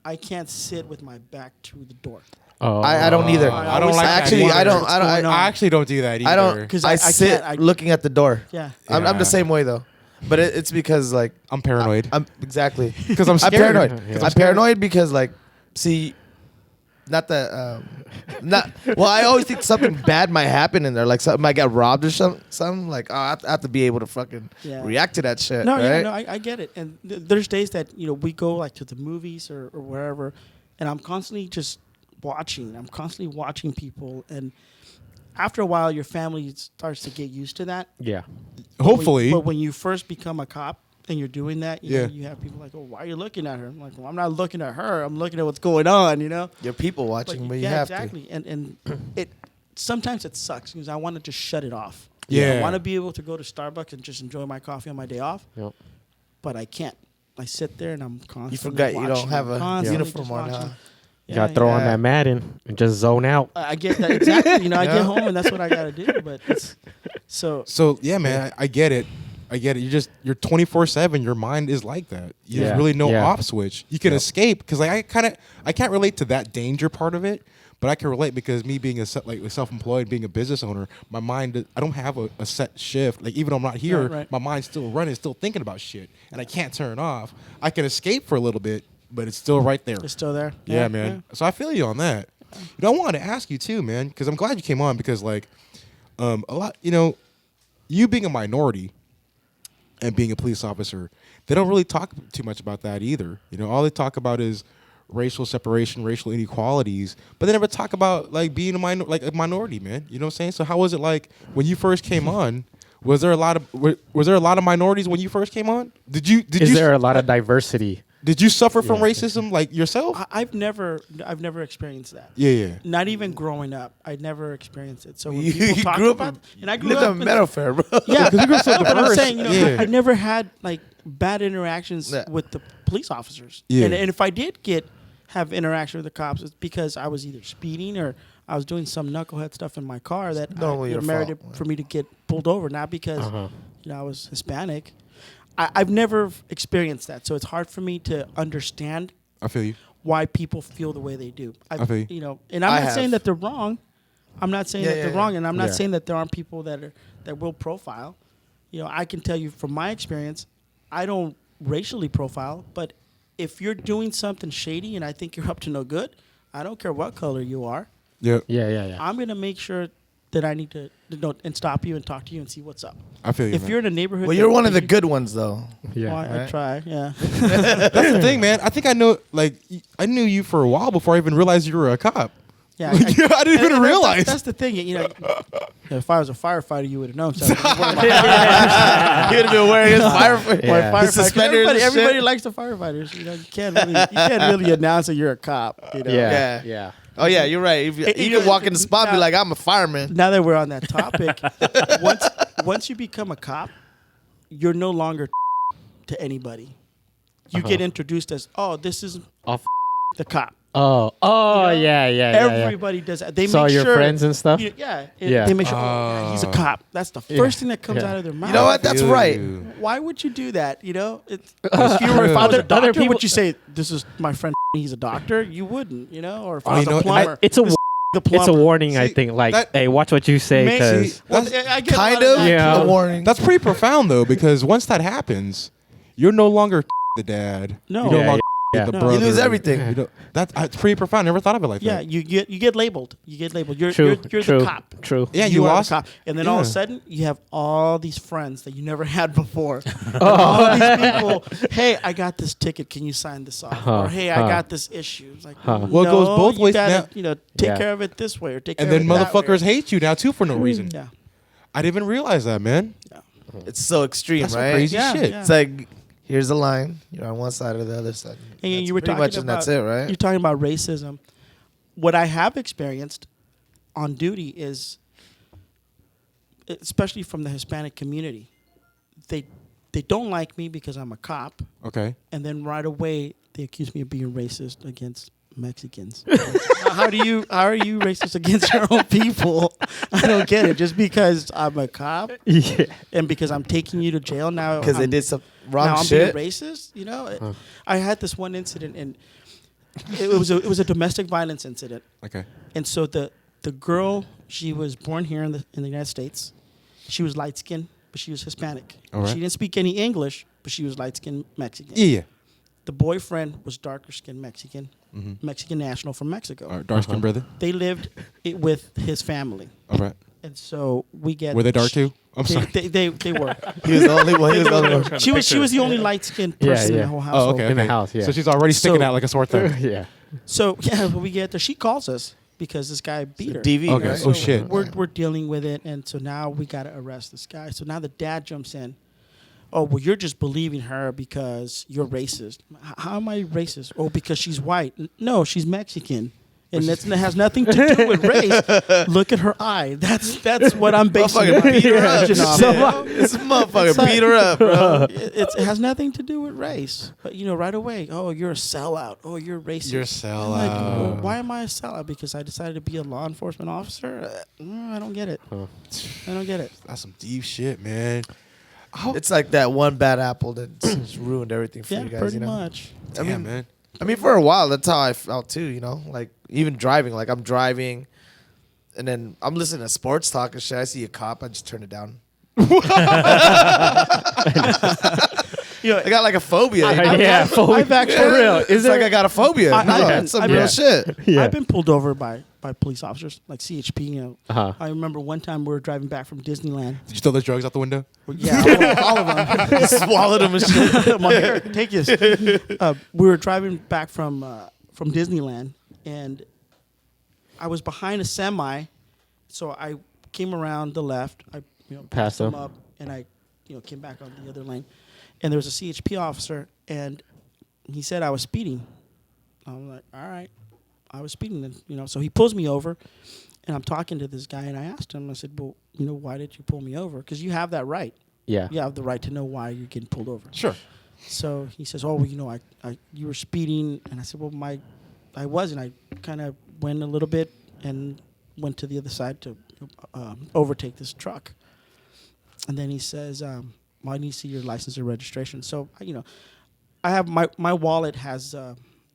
I can't sit with my back to the door. Oh, I don't either. I don't like that Actually, either. I don't. I actually don't do that either. I don't. 'Cause I I sit can't- looking at the door. Yeah. I'm Yeah. the same way though, but it's because like I'm paranoid. I'm exactly Because I'm I'm scared. paranoid. Yeah. I'm paranoid because like, see, not that not. Well, I always think something bad might happen in there, like something might get robbed or something. Like, oh, I have to be able to fucking Yeah. react to that shit. No, right? yeah, no, I get it. And there's days that we go like to the movies or wherever, and I'm constantly just watching. I'm constantly watching people, and after a while, your family starts to get used to that. Yeah. Hopefully. But when you first become a cop and you're doing that, you Yeah. know, you have people like, "Oh, why are you looking at her?" I'm like, "Well, I'm not looking at her. I'm looking at what's going on." You know. You're people watching, but you yeah, have exactly. And it sometimes it sucks because I want to just shut it off. Yeah. I want to be able to go to Starbucks and just enjoy my coffee on my day off, Yep. but I can't. I sit there and I'm constantly You forgot you don't watching, have a constantly uniform just on, watching. huh? You gotta throw on yeah. that Madden and just zone out. I get that exactly. You know, I Yeah. get home and that's what I got to do. But it's So yeah, man, I get it. I get it. You're 24/7. Your mind is like that. There's Yeah. really no Yeah. off switch. You can escape because like I can't relate to that danger part of it, but I can relate because me being a self-employed, being a business owner, my mind I don't have a set shift. Like even though I'm not here, Right. my mind's still running, still thinking about shit, and I can't turn it off. I can escape for a little bit, but it's still right there. it's still there. Yeah, man. So I feel you on that. You know, I wanted to ask you too, man, because I'm glad you came on because like a lot, you know, you being a minority and being a police officer, they don't really talk too much about that either. You know, all they talk about is racial separation, racial inequalities, but they never talk about like being a minority, man. You know what I'm saying? So how was it like when you first came on? Was there a lot of minorities when you first came on? Is there a lot of diversity? Did you suffer from racism like yourself? I've never experienced that. Yeah. Not even growing up, I never experienced it. So when You people talk grew up about, and I grew Lived up in in Meadowfair, bro. yeah, because we grew up so but I'm diverse. saying, you know, Yeah. I never had like bad interactions Yeah. with the police officers. Yeah. And if I did have interaction with the cops, it's because I was either speeding or I was doing some knucklehead stuff in my car that Normally your merited fault. for me to get pulled over, not because you know I was Hispanic. I've never experienced that, so it's hard for me to understand I feel you. why people feel the way they do. I feel you. You know, and I'm I not saying have. that they're wrong. I'm not saying that Yeah, they're yeah, wrong, and I'm not Yeah. saying that there aren't people that will profile. You know, I can tell you from my experience, I don't racially profile, but if you're doing something shady and I think you're up to no good, I don't care what color you are. Yeah. Yeah. I'm gonna make sure that I need to and stop you and talk to you and see what's up. I feel you. If man. you're in a neighborhood, Well, you're one of the you- good ones, though. Yeah. Well, I Right. try, yeah. That's the thing, man. I think I know. Like, I knew you for a while before I even realized you were a cop. Yeah, I didn't and even that's- realize. That's the thing, you know. If I was a firefighter, you would have known. So You'd have been wearing his firefighter. Yeah. His suspenders and Everybody shit. likes the firefighters. You know, you can't really announce that you're a cop. You know? Yeah. Yeah. Oh yeah, you're right. If you can walk in the spot and be like, "I'm a fireman." Now that we're on that topic, once you become a cop, you're no longer to anybody. You get introduced as, "Oh, this is the cop." Oh, You know? yeah. Everybody does that. They Saw make your sure, friends and stuff? Yeah. Yeah. They make sure, yeah, he's a cop. That's the first thing that comes out of their mouth. You know what? That's Feel right. you. Why would you do that? You know, if I true. was a Other doctor, people- would you say this is my friend? He's a doctor. You wouldn't, you know. Or if I was you know, a plumber, It's a the plumber. it's a warning, I See, think. Like, that- hey, watch what you say, See, because Well, that's, I get a Kind lot of that. Yeah. a warning. that's pretty profound though, because once that happens, you're no longer the dad. No. You're no Yeah, longer yeah. the No. brother. You lose everything. You know, it's pretty profound. I never thought of it like Yeah, that. you get labeled. You get labeled. You're true, you're true, the cop. true. Yeah, you you are lost. the cop, and then all of a Yeah. sudden you have all these friends that you never had before. All these people. Hey, I got this ticket. Can you sign this off? Or hey, I got this issue. It's like, Huh. Well, it goes no, both you ways gotta, now. You know, take Yeah. care of it this way or take And care then of it that motherfuckers way. hate you now too for no reason. Yeah. I didn't even realize that, man. It's so extreme, That's some right? crazy Yeah, shit. yeah. It's like here's a line. You're on one side or the other side. And That's you were pretty talking much, about, and that's it, right? You're talking about racism. What I have experienced on duty is, especially from the Hispanic community, they don't like me because I'm a cop, Okay. and then right away they accuse me of being racist against Mexicans. How are you racist against your own people? I don't get it. Just because I'm a cop Yeah. and because I'm taking you to jail now Because they I'm- did some now wrong I'm shit. being racist. You know, I had this one incident, and it was a domestic violence incident. Okay. And so the girl, she was born here in the United States. She was light skinned, but she was Hispanic. All right. She didn't speak any English, but she was light skinned Mexican. Yeah. The boyfriend was darker skinned Mexican, Mexican national from Mexico. All right, dark skin brother. They lived with his family, All right. and so we get. Were they dark too? I'm sorry. They were. He was the only one. He was the only one. She was the only light skinned person in yeah. the whole Oh, household. okay. In the house, yeah. So she's already sticking So- out like a sore thumb. Yeah. So yeah, when we get there, she calls us because this guy beat her. DV, Okay. right? Oh, shit. We're dealing with it, and so now we got to arrest this guy. So now the dad jumps in. Oh, well, you're just believing her because you're racist. How am I racist? Oh, because she's white. No, she's Mexican, And it has nothing to do with race. Look at her eye. That's what I'm basing Motherfucker my beat her up. religion off. This motherfucker It's like- beat her up, bro. It has nothing to do with race. But right away, oh, you're a sellout. Oh, you're racist. You're a I'm like, sellout. well, why am I a sellout? Because I decided to be a law enforcement officer? I don't get it. I don't get it. That's some deep shit, man. It's like that one bad apple that just ruined everything for Yeah, you guys. pretty You know? much. Damn, man. I mean, for a while, that's how I felt too. You know, like even driving. Like I'm driving, and then I'm listening to sports talk and shit. I see a cop, I just turn it down. I got like a phobia. you know? I've actually for real. Is It's like there? I got a phobia. I- No, I've been- that's some I've real been- shit. Yeah. I've been pulled over by police officers, like CHP. Uh-huh. I remember one time we were driving back from Disneyland. Did you throw those drugs out the window? Yeah, all of them. Swallowed him and shit. My hair, take this. We were driving back from Disneyland, and I was behind a semi, so I came around the left. I Passed him him. up, and I came back on the other lane, and there was a CHP officer, and he said I was speeding. I'm like, all right, I was speeding, then so he pulls me over, and I'm talking to this guy, and I asked him, I said, well, why did you pull me over? Because you have that right. Yeah. You have the right to know why you're getting pulled over. Sure. So he says, "Oh, well, you were speeding," and I said, "Well, I wasn't. I kind of went a little bit and went to the other side to overtake this truck." And then he says, "Well, I need to see your license and registration." So I have my wallet has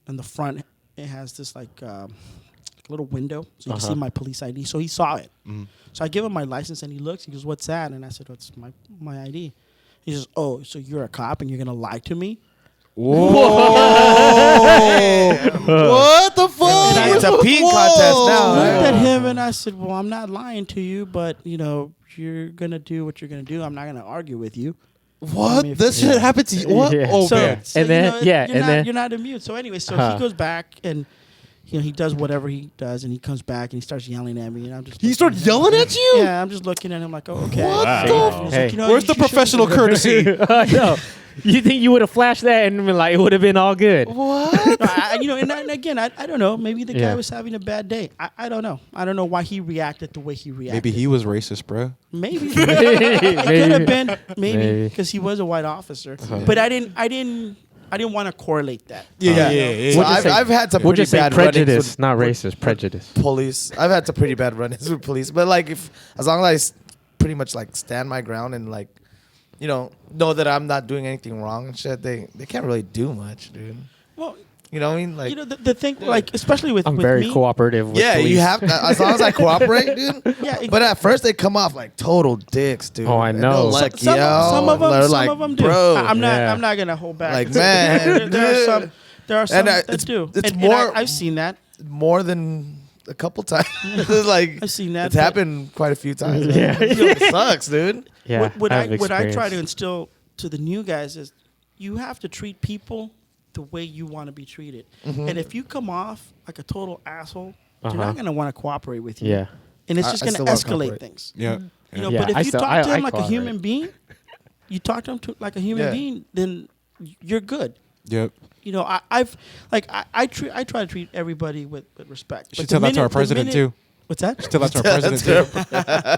in the front it has this like little window so you can see my police ID. So he saw it. Mm-hmm. So I give him my license and he looks. He goes, "What's that?" And I said, "What's my ID?" He says, "Oh, so you're a cop and you're gonna lie to me?" What the fuck? It's a peeing contest now. I looked right? at him and I said, "Well, I'm not lying to you, but you're gonna do what you're gonna do. I'm not gonna argue with you." What? I mean, This shit happened to you? What? Yeah. Oh, So, man. And then- you're not immune. So anyway, so Uh-huh. he goes back and he does whatever he does, and he comes back and he starts yelling at me, and I'm just He looking started at him. yelling at you? Yeah, I'm just looking at him like, "Oh, okay." What Wow. the? Wow. He's Hey. like, Where's the you should- professional courtesy? I know. You think you would have flashed that and been like, it would have been all good? What? And again, I don't know. Maybe the guy Yeah. was having a bad day. I don't know. I don't know why he reacted the way he reacted. Maybe he was racist, bro. Maybe it could have been maybe Maybe. because he was a white officer. But I didn't want to correlate that. Yeah. So We'll just say- I've had some We'll pretty just say bad run-ins prejudice, with not racist. Prejudice. police. I've had some pretty bad run-ins with police, but like as long as I pretty much like stand my ground and like know that I'm not doing anything wrong and shit, they can't really do much, dude. Well, You know what I mean? Like the thing, like especially with I'm with very me, cooperative with yeah, police. you have to, as long as I cooperate, dude. Yeah, But at first they come off like total dicks, dude. Oh, I And know. they'll, like some of them, they're some like, of them do. bro. I'm not. Yeah. I'm not gonna hold back. Like, man, there are some that it's, do. It's and more. I've seen that. more than a couple times. Like I've seen that. it's happened quite a few times. man. Yeah. It sucks, dude. Yeah, what I've I try to experienced. instill to the new guys is you have to treat people the way you want to be treated. And if you come off like a total asshole, they're Uh-huh. not going to want to cooperate with you. Yeah. And it's I just going to still wanna escalate cooperate. things. Yeah. You know, Yeah, but if I you still- talk to I him like a cooperate. human being, you talk to him like a human Yeah. being, then you're good. Yep. You know, I try to treat everybody with respect. You should But tell the that to our minute- the president, minute- too. What's that? Tell that to our president, too.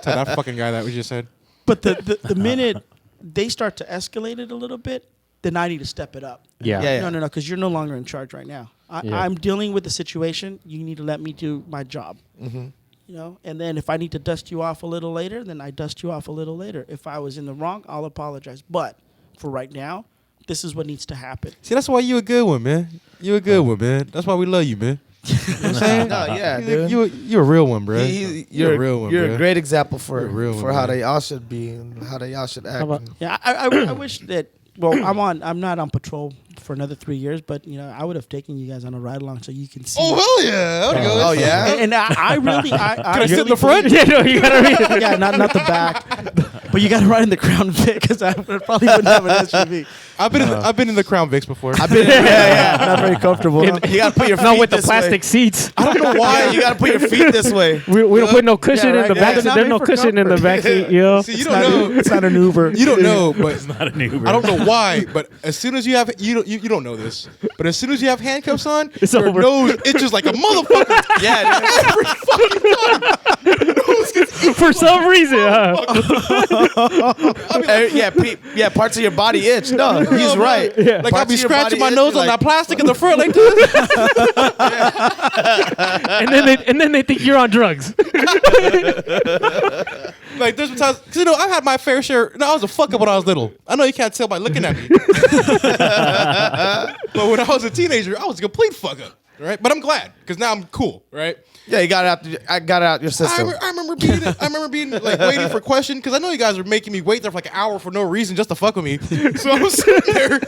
Tell that fucking guy that we just said. But the minute they start to escalate it a little bit, then I need to step it up. Yeah. Yeah. No, because you're no longer in charge right now. Yeah. I'm dealing with the situation. You need to let me do my job. You know, and then if I need to dust you off a little later, then I dust you off a little later. If I was in the wrong, I'll apologize. But for right now, this is what needs to happen. See, that's why you a good one, man. You a good one, man. That's why we love you, man. You know what I'm saying? No, yeah, dude. You a real one, bro. You're a real one, You're bro. a great example You're a real for one, how man. they all should be and how they all should act. about- Yeah, I wish that. Well, I'm not on patrol for another 3 years, but I would have taken you guys on a ride along so you can see. Oh, hell yeah. I would go. Oh, yeah? And I really, I Can I really sit in the front? Yeah, no, you gotta read. yeah, not the back, but you got to ride in the Crown Vic because I probably wouldn't have an SUV. I've been in the Crown Vics before. I've been, yeah. Not very comfortable. huh? You gotta put your feet No, with the this plastic way. seats. I don't know Why? why. You gotta put your feet this way. We don't put no cushion Yeah, in right. the Yeah, back. it's not There's made no for cushion in the comfort. back seat, yo. See, you don't know. It's not an Uber. You don't know, but It's not an Uber. I don't know why. But as soon as you have, you you don't know this, but as soon as you have handcuffs on, It's your over. nose itches like a motherfucker. Yeah, dude. Every fucking time. For some reason, huh? Yeah, parts of your body itch. No, he's right. Yeah. Like I'll Parts be of your scratching body my nose itch, on like- that plastic in the front like this. and then they think you're on drugs. Like there's times, cause I've had my fair share. No, I was a fuck up when I was little. I know you can't tell by looking at me. But when I was a teenager, I was a complete fuck up. Right? But I'm glad because now I'm cool. Right? Yeah, you got it out. I got it out your system. I remember being like waiting for question because I know you guys were making me wait there for like an hour for no reason just to fuck with me. So I was sitting there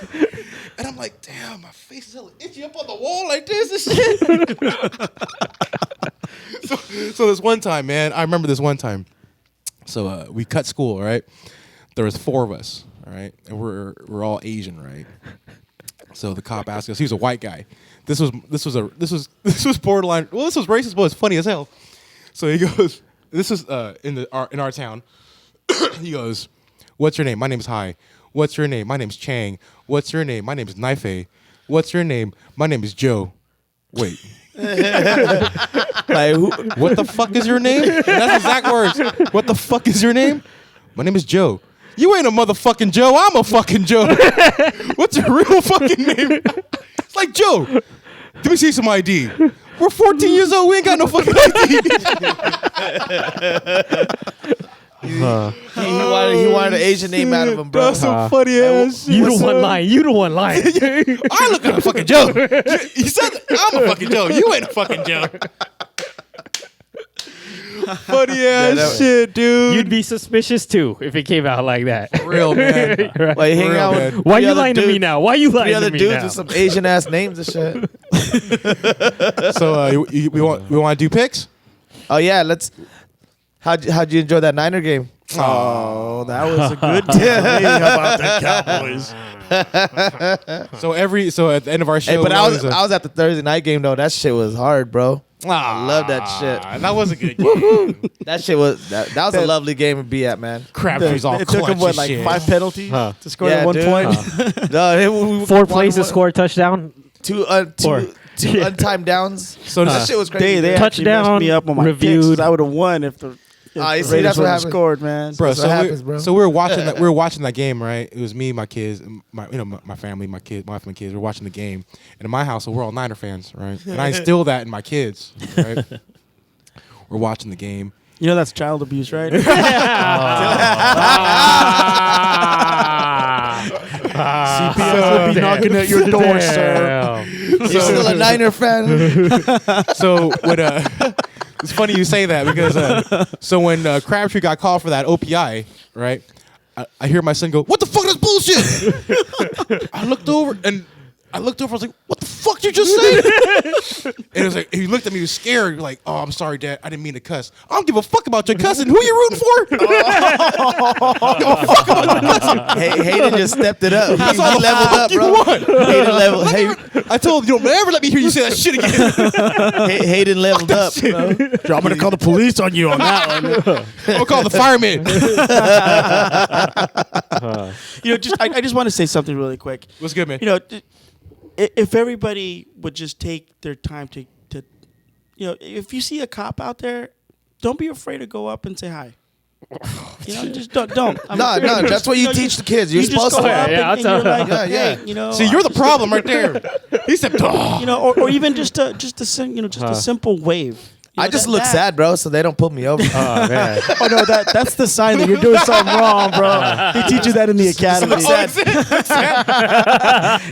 and I'm like, damn, my face is hella itchy up on the wall like this and shit. So this one time, man, I remember this one time. So we cut school, right? There was 4 of us, all right, and we're all Asian, right? So the cop asked us. He was a white guy. This was borderline. Well, this was racist, but it's funny as hell. So he goes, "This is in our town." He goes, "What's your name?" "My name's Hai." "What's your name?" "My name's Chang." "What's your name?" "My name's Knifei." "What's your name?" "My name is Joe." Wait. Like, What the fuck is your name? And that's exact words. What the fuck is your name? "My name is Joe." "You ain't a motherfucking Joe. I'm a fucking Joe." "What's your real fucking name?" It's like, Joe, let me see some ID. We're 14 years old. We ain't got no fucking ID. he wanted an Asian name out of him, bro. That's some funny ass shit. You the one lying. You the one lying. I look like a fucking Joe. You said I'm a fucking Joe. You ain't a fucking Joe. Funny ass shit, dude. You'd be suspicious too if it came out like that. real, man. Right. Like, hang Real, out man. with Why the you other lying to me dudes- now? Why you The lying other to me dudes now? with some Asian ass names and shit. So we want to do picks? Oh yeah, let's. How'd you enjoy that Niner game? Oh, that was a good day about the Cowboys. So at the end of our show, Hey, but we I always, was at the Thursday night game though. That shit was hard, bro. I love that shit. That was a good game. That shit was that was a lovely game to be at, man. Crabtree's all It took him clutch what, and shit. 5 penalties Huh. to score Yeah, at one dude. point. No, 4 plays to score a touchdown. two Or- yeah. untimed downs. So That shit was crazy. They dude. actually messed Touchdown, me up on my reviewed. picks. I would have won if the You see, Raiders that's what would have happens. scored, man. Bro, That's what happens, bro. So we were watching that. We were watching that game, right? It was me, my kids, my family, my kids, my wife, and my kids. We're watching the game, and in my house, we're all Niner fans, right? And I instill that in my kids, right? We're watching the game. You know that's child abuse, right? CPS would be knocking at your door, sir. You're still a Niner fan? So when it's funny you say that because so when Crabtree got called for that OPI, right? I hear my son go, "What the fuck is bullshit?" I looked over. I was like, "What the fuck you just say?" And it was like he looked at me, he was scared, like, "Oh, I'm sorry, Dad. I didn't mean to cuss. I don't give a fuck about your cussing. Who you rooting for?" Hayden just stepped it up. That's he all the leveled fuck up, you bro. want. Hayden leveled. I told him, "You don't ever let me hear you say that shit again." Hayden leveled up, bro. I'm gonna call the police on you on that one. I'll call the fireman. I just want to say something really quick. What's good, man? If everybody would just take their time to if you see a cop out there, don't be afraid to go up and say hi. Just don't. No, that's what you teach the kids. You're supposed go to. up Yeah, I'll and tell you're like, them. Yeah, hey, See, you're the problem right there. He said, "Oh." or even just a simple wave. I just look sad, bro, so they don't pull me over. Oh man. Oh no, that's the sign that you're doing something wrong, bro. They teach you that in the academy.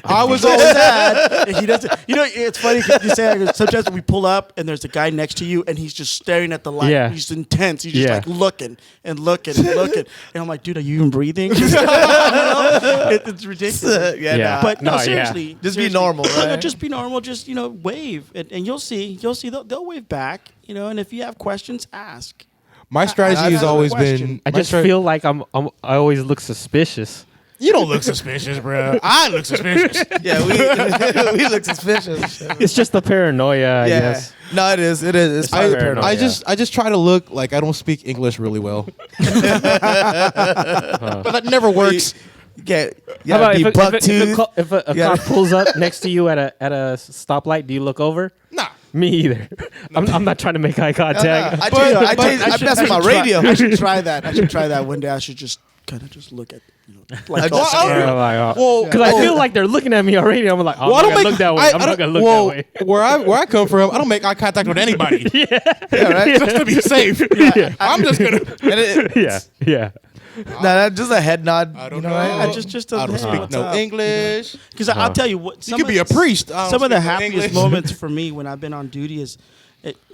I was So all sad. And he doesn't. It's funny 'cause you say that sometimes we pull up and there's a guy next to you and he's just staring at the light. Yeah. He's intense. He's just Yeah. like looking and looking and looking. And I'm like, dude, are you even breathing? It's ridiculous. Yeah, Yeah. nah. But no, No, yeah. seriously, Just be seriously. normal, No, right? just be normal. Just wave, and you'll see they'll wave back. And if you have questions, ask. My strategy I has have a always question. been. I my just stra- feel like I always look suspicious. You don't look suspicious, bro. I look suspicious. Yeah, we look suspicious. It's just the paranoia, I guess. No, it is. It's I- probably paranoid. paranoid. I just try to look like I don't speak English really well, but that never works. You can't. You How gotta be about buck if tooth. a Yeah. cop pulls up next to you at a stoplight, do you look over? Nah. Me either. I'm not trying to make eye contact. I mess with my radio. I should try that. I should try that one day. I should just kind of just look at, like, I all just- scared. Well, Because I feel like they're looking at me already. I'm like, I'm Well, I not don't gonna make look that way. I'm not gonna look well, that way. where I come from, I don't make eye contact with anybody. Yeah, right. Just to be safe. I'm just gonna. Yeah. Nah, just a head nod. I don't you know. right? I just I don't speak no English. Because I'll tell you what. You could be a priest. I don't Some of the speak no happiest English. moments for me when I've been on duty is,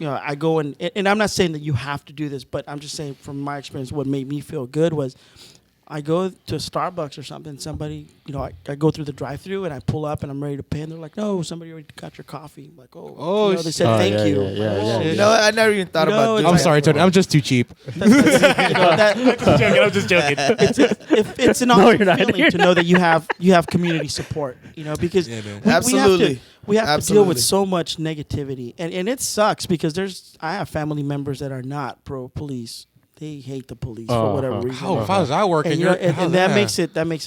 I go and I'm not saying that you have to do this, but I'm just saying from my experience, what made me feel good was, I go to Starbucks or something. Somebody, I go through the drive-through and I pull up and I'm ready to pay, and they're like, "No, somebody already got your coffee." I'm like, "Oh, they said thank you." Yeah. You know, I never even thought about. it's doing I'm that. sorry, Tony. I'm just too cheap. I'm just joking. It's an No, awesome you're not. feeling to know that you have community support. Because Yeah, man. Absolutely. we have to deal Absolutely. with so much negativity, and it sucks because I have family members that are not pro police. They hate the police for whatever reason. How if I was out working, And that makes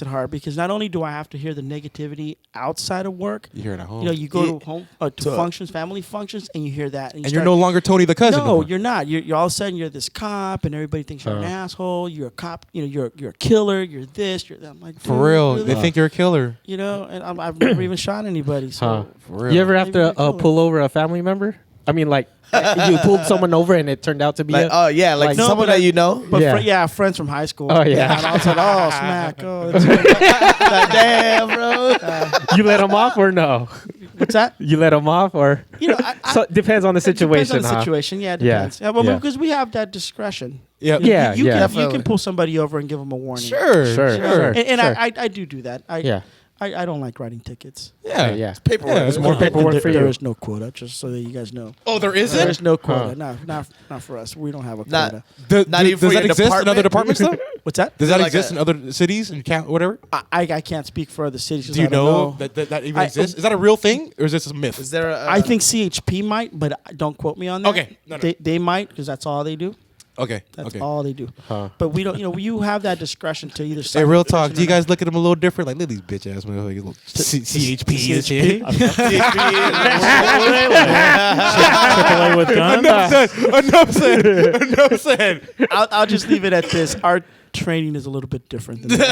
it hard because not only do I have to hear the negativity outside of work, You hear it at home. you go Yeah. to home to functions, family functions, and you hear that, and you're no longer Tony the cousin. no, you're not. You're all of a sudden you're this cop, and everybody thinks you're an asshole. You're a cop. You're a killer. You're this. You're that. I'm like, For dude, real. really? They think you're a killer. And I've never even shot anybody. So For real. You ever have Maybe to they kill pull over a family member? I mean, like you pulled someone over and it turned out to be Like, oh yeah, like No, someone but that you know. But Yeah. friends from high school. Oh, yeah. And all of a sudden, oh smack. Oh, it's Like, damn, bro. you let them off or no? what's that? You let them off or so it depends on the It depends situation. on the huh? situation. Yeah, it Yeah. depends. Yeah, well, Yeah. because we have that discretion. Yeah. Yeah. You Definitely. can pull somebody over and give them a warning. Sure. Sure. And Sure. I do that. Yeah. I don't like writing tickets. Yeah. Yeah. Paperwork. Yeah, it's more paperwork There- for There you. is no quota, just so that you guys know. Oh, there There isn't? is no quota. No, not for us. We don't have a Not- quota. Not even does for that your exist in other department? departments though? What's that? Does that like exist a- in other cities and whatever? I can't speak for other cities. 'cause Do you I don't know that even exists? Is that a real thing or is this a myth? Is there a? I think CHP might, but don't quote me on that. Okay. No. They might because that's all they do. Okay. That's Okay. all they do. But we don't. You have that discretion to either. Hey, sign real the petition talk. Do you or not. guys look at them a little different? Like, look at these bitch ass motherfuckers. CHP and shit. AAA with guns. Enough said. I'll just leave it at this. Our training is a little bit different than that.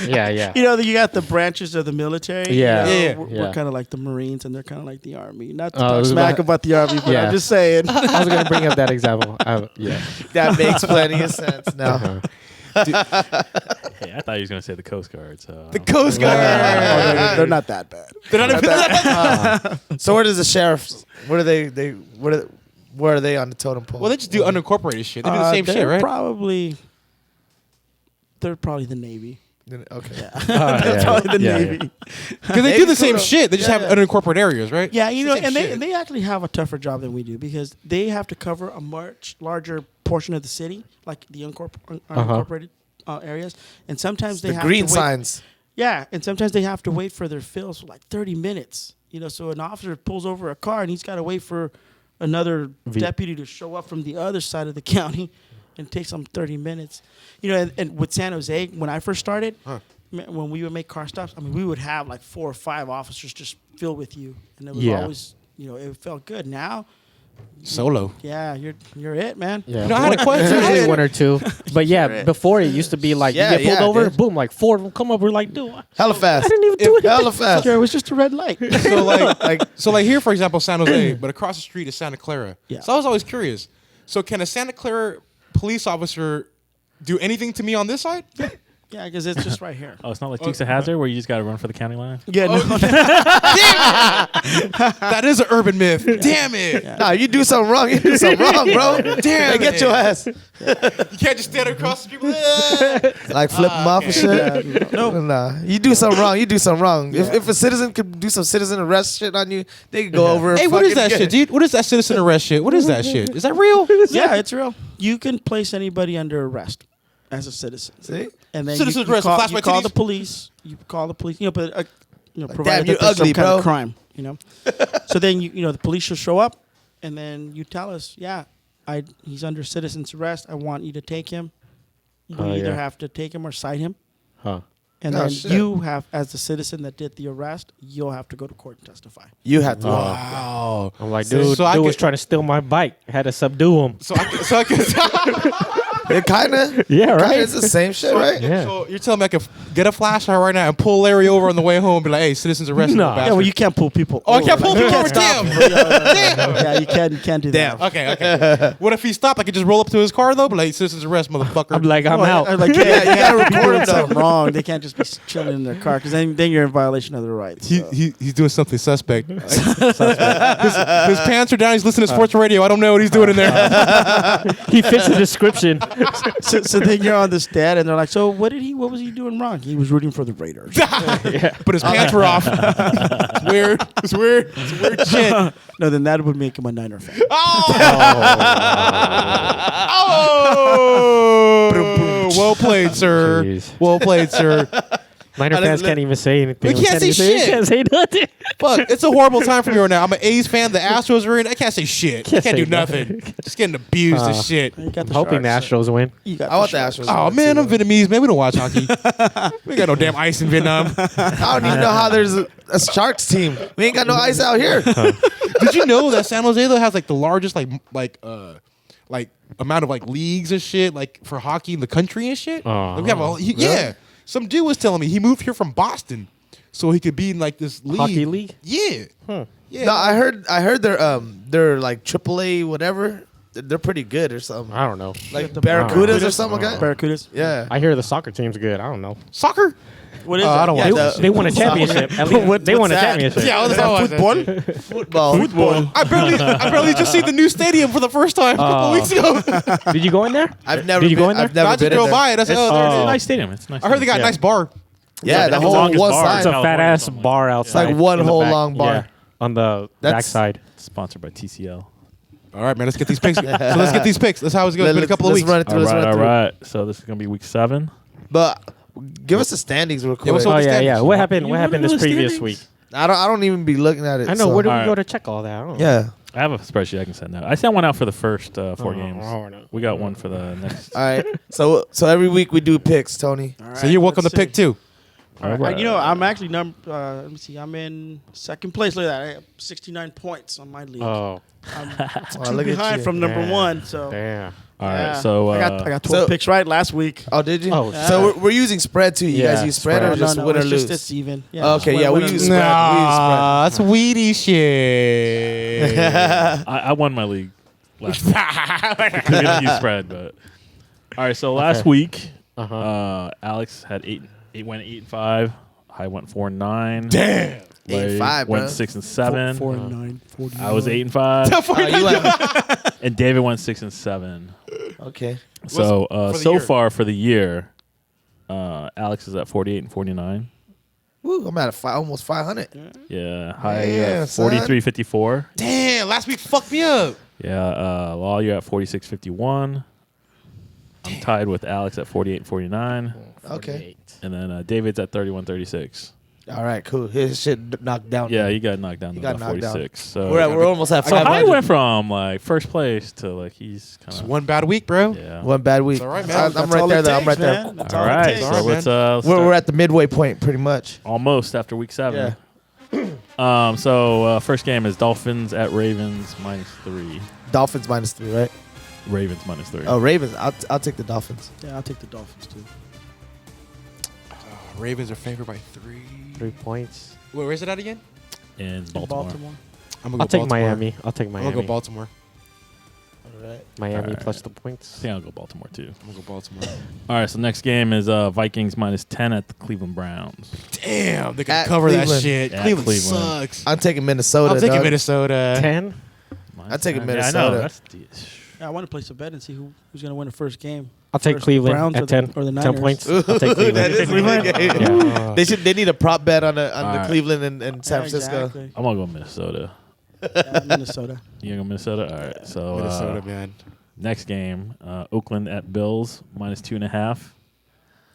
Yeah. You got the branches of the military. Yeah. Yeah. We're kind of like the Marines, and they're kind of like the Army. Not to Oh, talk this is smack what- about the Army, but Yeah. I'm just saying. I was gonna bring up that example. Yeah. that makes plenty of sense now. Hey, I thought he was going to say the Coast Guard. So The Coast Guard. They're not that bad. So where does the sheriffs? Where are they? Where are they on the totem pole? Well, they just do unincorporated shit. They do the same shit, They're right? They're probably the Navy. Okay. Probably the Navy. Because they do the same Navy shit. They just have unincorporated areas, right? Yeah, It's the same and shit. they actually have a tougher job than we do because they have to cover a much larger portion of the city, like the unincorporated areas, and sometimes they The have green to wait. signs. Yeah, and sometimes they have to wait for their fills for like 30 minutes. So an officer pulls over a car and he's got to wait for another deputy to show up from the other side of the county, and it takes them 30 minutes. And with San Jose, when I first started, when we would make car stops, I mean, we would have like 4 or 5 officers just fill with you, and it was always, it felt good. Now, Solo. yeah, you're it, man. Yeah. I had a question. Only one or two. But yeah, before it used to be like Yeah, you get pulled over, dude. boom, like 4 of them come up. We're like, dude, Hella I fast. didn't even do it. Hella fast. Sure, it was just a red light. So like here, for example, San Jose, but across the street is Santa Clara. Yeah. So I was always curious. So can a Santa Clara police officer do anything to me on this side? Yeah, because it's just right here. Oh, it's not like Dukes of Hazzard where you just got to run for the county line. Yeah, no, That is an urban myth. Damn it. Nah, you do something wrong. You do something wrong, bro. Damn They get it. your ass. You can't just stand across the street. Like flip them off and shit. no. Nah, you do something wrong. You do something wrong. If a citizen could do some citizen arrest shit on you, they could go over. And Hey, what is fucking that get shit, it. dude? What is that citizen arrest shit? What is that shit? Is that real? Yeah, it's real. You can place anybody under arrest as a citizen. See? And then Citizen you arrest, call, flash you my call titties? the police. You call the police. But damn, provided you're that there's ugly, some kind bro. of crime. So then the police will show up, and then you tell us, he's under citizen's arrest. I want you to take him. We either have to take him or cite him. Huh. And Oh, then shit. you have, as the citizen that did the arrest, you'll have to go to court and testify. You had to. Wow. I'm like, So dude, I dude was could- trying to steal my bike. Had to subdue him. So I could. It kind of. Yeah, right. It's the same shit, right? Yeah. So you're telling me I could get a flashlight right now and pull Larry over on the way home and be like, "Hey, citizens arrested." Nah. you Yeah, bastard." well, you can't pull people. Oh, I can't pull Like, you people can't over. stop Damn. them. Yeah, you can't do Damn. that. Okay. What if he stopped? I could just roll up to his car though, but like, citizens arrest, motherfucker. I'm like, I'm Well, out. Like, yeah, you gotta report them, them something wrong. They can't just be chilling in their car because then you're in violation of their rights. So. He's doing something suspect. his pants are down. He's listening to sports radio. I don't know what he's doing in there. He fits the description. So then you're on this stat, and they're like, "So what was he doing wrong? He was rooting for the Raiders." But his pants were off. It's weird. It's weird. It's weird shit. No, then that would make him a Niner fan. Oh! Well played, sir. Jeez. Well played, sir. Niner fans can't even say anything. We can't say shit. Can't say nothing. Fuck, it's a horrible time for me right now. I'm an A's fan. The Astros are in. I can't say shit. I Can't can't do say nothing. Just getting abused as shit. You got I'm hoping the Sharks. Astros win. You got I want the Sharks. Astros. Oh man, I'm Vietnamese, man. We don't watch hockey. We got no damn ice in Vietnam. I don't even know how there's a Sharks team. We ain't got no ice out here. Did you know that San Jose though has like the largest like amount of like leagues and shit like for hockey in the country and shit? Like, we have yeah. Some dude was telling me he moved here from Boston so he could be in like this league. Hockey league? Yeah. Yeah. No, I heard they're like AAA whatever. They're pretty good or something. I don't know. Like the Barracudas or something like that. Barracudas. Yeah. I hear the soccer team's good. I don't know. Soccer? What is I don't Yeah, want the- They won a championship. At least they won a what's that? championship. Yeah, Is that football? Football. I barely just seen the new stadium for the first time a couple weeks ago. Did you go in there? I've never. Did you go been, in there? I've never I just been in drove there. by it. I said, It's, oh, there it's it a is. nice stadium. It's a nice. I heard they got a stadium. nice bar. Yeah, It's the the whole longest one bar. side. It's a California fat ass something. bar outside. Like one in the whole back. long bar. Yeah, on the That's- backside. Sponsored by TCL. All right, man. Let's get these picks. So let's get these picks. That's how it's going. It's been a couple of Let's weeks. run it through. All Let's right, run it all through. right. So this is gonna be week 7. But give us the standings real quick. what's Oh up? yeah, yeah. What happened? You What happened wanna this know the previous standings? week? I don't even be looking at it. I know. so- Where do we All go right. to check all that? I don't know. Yeah. I have a spreadsheet I can send out. I sent one out for the first 4 Oh, games. oh, no. We got one for the next. All right. So every week we do picks, Tony. All So right, you're welcome to let's pick see. too. All right. All right. You know, I'm actually let me see. I'm in second place. Look at that. I have 69 points on my league. Oh, I'm Oh, two look at behind you. from number Yeah. 1. So damn. All right. yeah. So I got 12 so- picks right last week. Oh, did you? Oh, so we're using spread too. You Yeah, guys use spread, spread. or just win or it's lose? just it's even. Okay, just yeah, win we or use lose. spread. Nah, that's weedy shit. I won my league last week. We didn't use spread, but all right. So last week, Alex had 8 went 8-5. I went 4-9. Damn. Larry 8-5, went bro. 6-7. 4 and 9, 49. I was 8-5, You went- and David went 6-7. okay. So for the so year? far for the year, Alex is at 48 and 49. Woo, I'm at almost 500. Yeah, high Yeah, son. 43-54. Damn. Last week fucked me up. Yeah, Law, you're at 46-51. I'm tied with Alex at 48 and 49. Okay. And then David's at 31-36. All right, cool. His shit knocked down. Yeah, you got knocked down You to got about knocked down. 46. So We're almost at so I 500. went from like first place to like he's It's kind of one bad week, bro. yeah. One bad week. It's all right, man. I'm That's right all there. it Though. I'm takes, right there. man. That's All all it right, takes. All so right, let's start We're at the midway point, pretty much. almost after week 7. So first game is Dolphins at Ravens -3. Dolphins -3, right? Ravens -3. Oh, Ravens. I'll take the Dolphins. Yeah, I'll take the Dolphins too. Ravens are favored by 3. 3 points. Wait, where's it at again? in Baltimore. I'm gonna I'll go take Baltimore. Miami. I'll take I'm Miami. gonna go Baltimore. All right. Miami Alright. plus the I points. think I'll go Baltimore too. I'm gonna go Baltimore. All right, so next game is Vikings -10 at the Cleveland Browns. Damn, they can At cover Cleveland. that shit. At Cleveland, Cleveland. sucks. I'm taking Minnesota. I'm taking dog. Minnesota. 10. I'll take it Yeah, I know. Minnesota. That's Yeah, I want to place a bet and see who's going to win the first game. I'll take First, Cleveland Browns at or 10. or the 10 Niners. points. I'll take Cleveland. That is a good game. Yeah. They need a prop bet on the All right. Cleveland and San Yeah, Francisco. exactly. I'm gonna go Minnesota. Yeah, Minnesota. You gonna go Minnesota? All right. So Minnesota, man. next game, Oakland at Bills -2.5.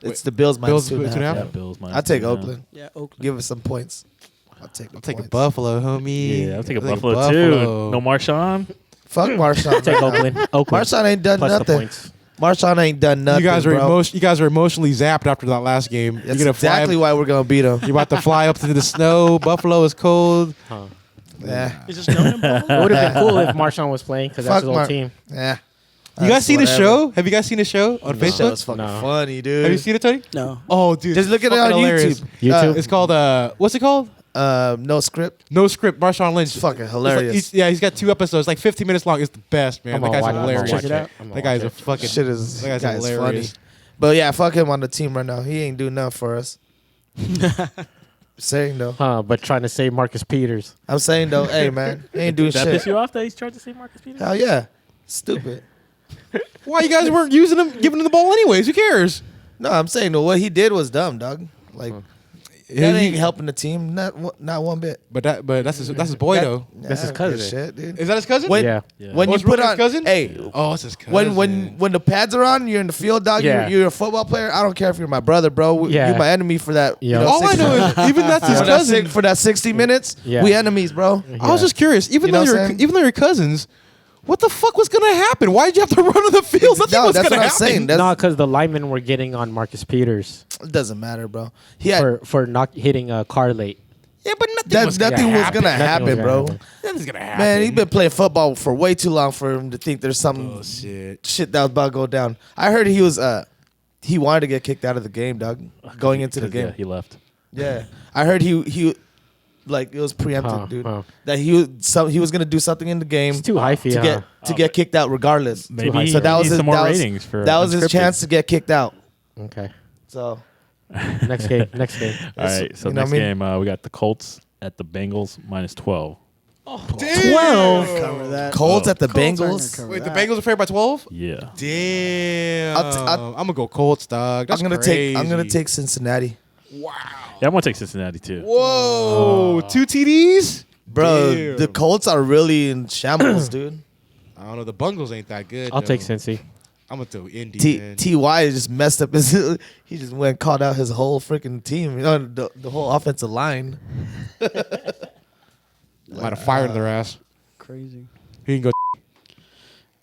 It's the Bills Bills -2.5. 2.5? Yeah, Bills -2.5. I'll take Oakland. Yeah, Oakland. Give us some points. I'll take the I'll take a points. Buffalo, homie. Yeah, I'll take a I'll Buffalo too. No Marshawn. Fuck Marshawn. Take Oakland. Oakland. Marshawn ain't done plus the nothing. points. Marshawn ain't done nothing. You guys are bro. you guys are emotionally zapped after that last game. That's You're gonna exactly fly. why we're gonna beat him. You're about to fly up to the snow. Buffalo is cold. Yeah, Is it snowing in Buffalo? It would have been cool if Marshawn was playing because that's Fuck his old Mar- team. yeah. You guys seen the show? Have you guys seen the show on That shit was Facebook? fucking No. funny, dude. Have you seen it, Tony? No. Oh, dude, Just look at it fucking on hilarious. YouTube. It's called what's it called? No script. No Script. Marshawn Lynch. It's fucking It's hilarious. he's got 2 episodes, like 15 minutes long. It's the best, man. I'm That gonna guy's watch it. I'm gonna hilarious. watch it out. I'm gonna That guy's a watch it. fucking Shit is That guy's guy's hilarious. funny. But yeah, fuck him on the team right now. He ain't doing nothing for us. Saying though, But trying to save Marcus Peters. I'm saying though, hey man, he ain't doing Did that piss shit. you off that he's tried to say Marcus Peters? Hell yeah, stupid. Why you guys weren't using him, giving him the ball anyways? Who cares? No, I'm saying though, what he did was dumb, dog. Like that ain't helping the team, not one bit. But that's his boy though. That's his Yeah, cousin. good shit, dude. Is that his cousin? When, Yeah. when Oh, you it's put Rooker's on, cousin? hey, Oh, it's his cousin. when the pads are on, you're in the field, dog. Yeah. You're a football player. I don't care if you're my brother, bro. Yeah. You're my enemy for that. Yeah. all I know is even that's his for cousin. for that 60 minutes, Yeah. we enemies, bro. I was just curious. Even You know though what I'm saying? even though you're cousins, what the fuck was gonna happen? Why did you have to run on the field? Nothing No, was that's gonna what I'm happen. saying. That's, No, because the linemen were getting on Marcus Peters it doesn't matter, bro. He had, for not hitting a car late. Yeah, but nothing was nothing gonna was happen. gonna Nothing was happen, gonna bro. happen. Nothing's gonna happen. Man, he's been playing football for way too long for him to think there's some Oh shit. shit that was about to go down. I heard he was he wanted to get kicked out of the game, dog. Going into the game. Yeah, he left. Yeah, I heard he like it was preempted, Huh, dude. huh. That he was gonna do something in the game It's too hyphy. to get kicked out regardless. Maybe So that was he needs his some more that was- ratings for that was his unscripted. chance to get kicked out. Okay. So Next game. Next game. All right, so you know next what I mean? game we got the Colts at the Bengals -12. 12. Cover that. Colts at the Colts aren't gonna Bengals. cover Wait, the that. Bengals are favored by 12? Yeah. Damn. I'll- I'm gonna go Colts, dog. That's I'm gonna crazy. take Cincinnati, Yeah, I'm gonna take Cincinnati too. Whoa, 2 TDs, bro. Damn. The Colts are really in shambles, dude. I don't know. The Bungles ain't that good. I'll though. take Cincy. I'm gonna throw Indy. man. Ty just messed up his. He just went and called out his whole freaking team. You know, the whole offensive line. Might have fired their ass. Crazy. He can go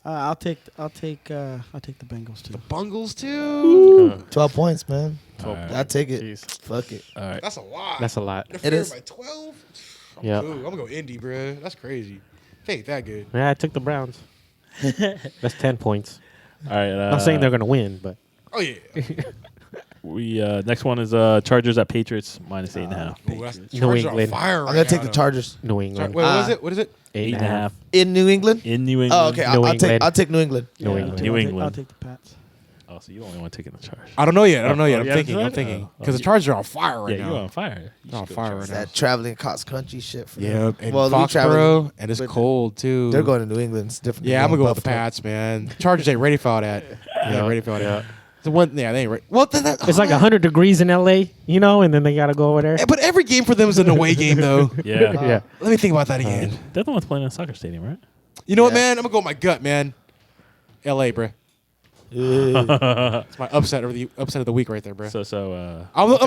I'll take the Bengals too. Bungles too. 12 points, man. All right. I take it. Jeez. Fuck it. All right. That's a lot. That's a lot. They're It favored is. by 12. Yeah. I'm gonna go Indy, bro. That's crazy. They ain't that good. Yeah, I took the Browns. That's 10 points. All right. I'm not saying they're gonna win, but Oh yeah. We next one is Chargers at Patriots -8.5. Ooh, that's New Chargers are on England. fire I'm right gonna take now, the Chargers New Wait, England. what is it? What is it? 8.5 in New England. in New England. Oh, okay. New I'll England. take New England. New Yeah. England. New I'll England. take the Pats. Oh, so you only want to take in the Chargers. I don't know yet. I don't know yet. Oh, I'm yeah, thinking. that's I'm right? thinking Oh, because the you- Chargers are on fire right Yeah, now. you're on fire. You They're on should go fire Chargers. right now. That traveling cross country shit. For Yeah, them. and Well, we Foxborough, traveling, and it's but cold too. They're going to New England. It's different. Yeah, than I'm gonna go with going the Buffalo. Pats, man. Chargers ain't ready for all that. Yeah, Yeah. ready for all that. Yeah. The one, yeah, they ain't ready. Well, It's like 100 degrees in LA, you know, and then they gotta go over there. but every game for them is an away game, though. Yeah. Yeah. Let me think about that again. They're the ones playing in a soccer stadium, right? You know what, Yeah. man? I'm gonna go with my gut, man. L.A., bro. It's my upset of the week right there, bro. I'm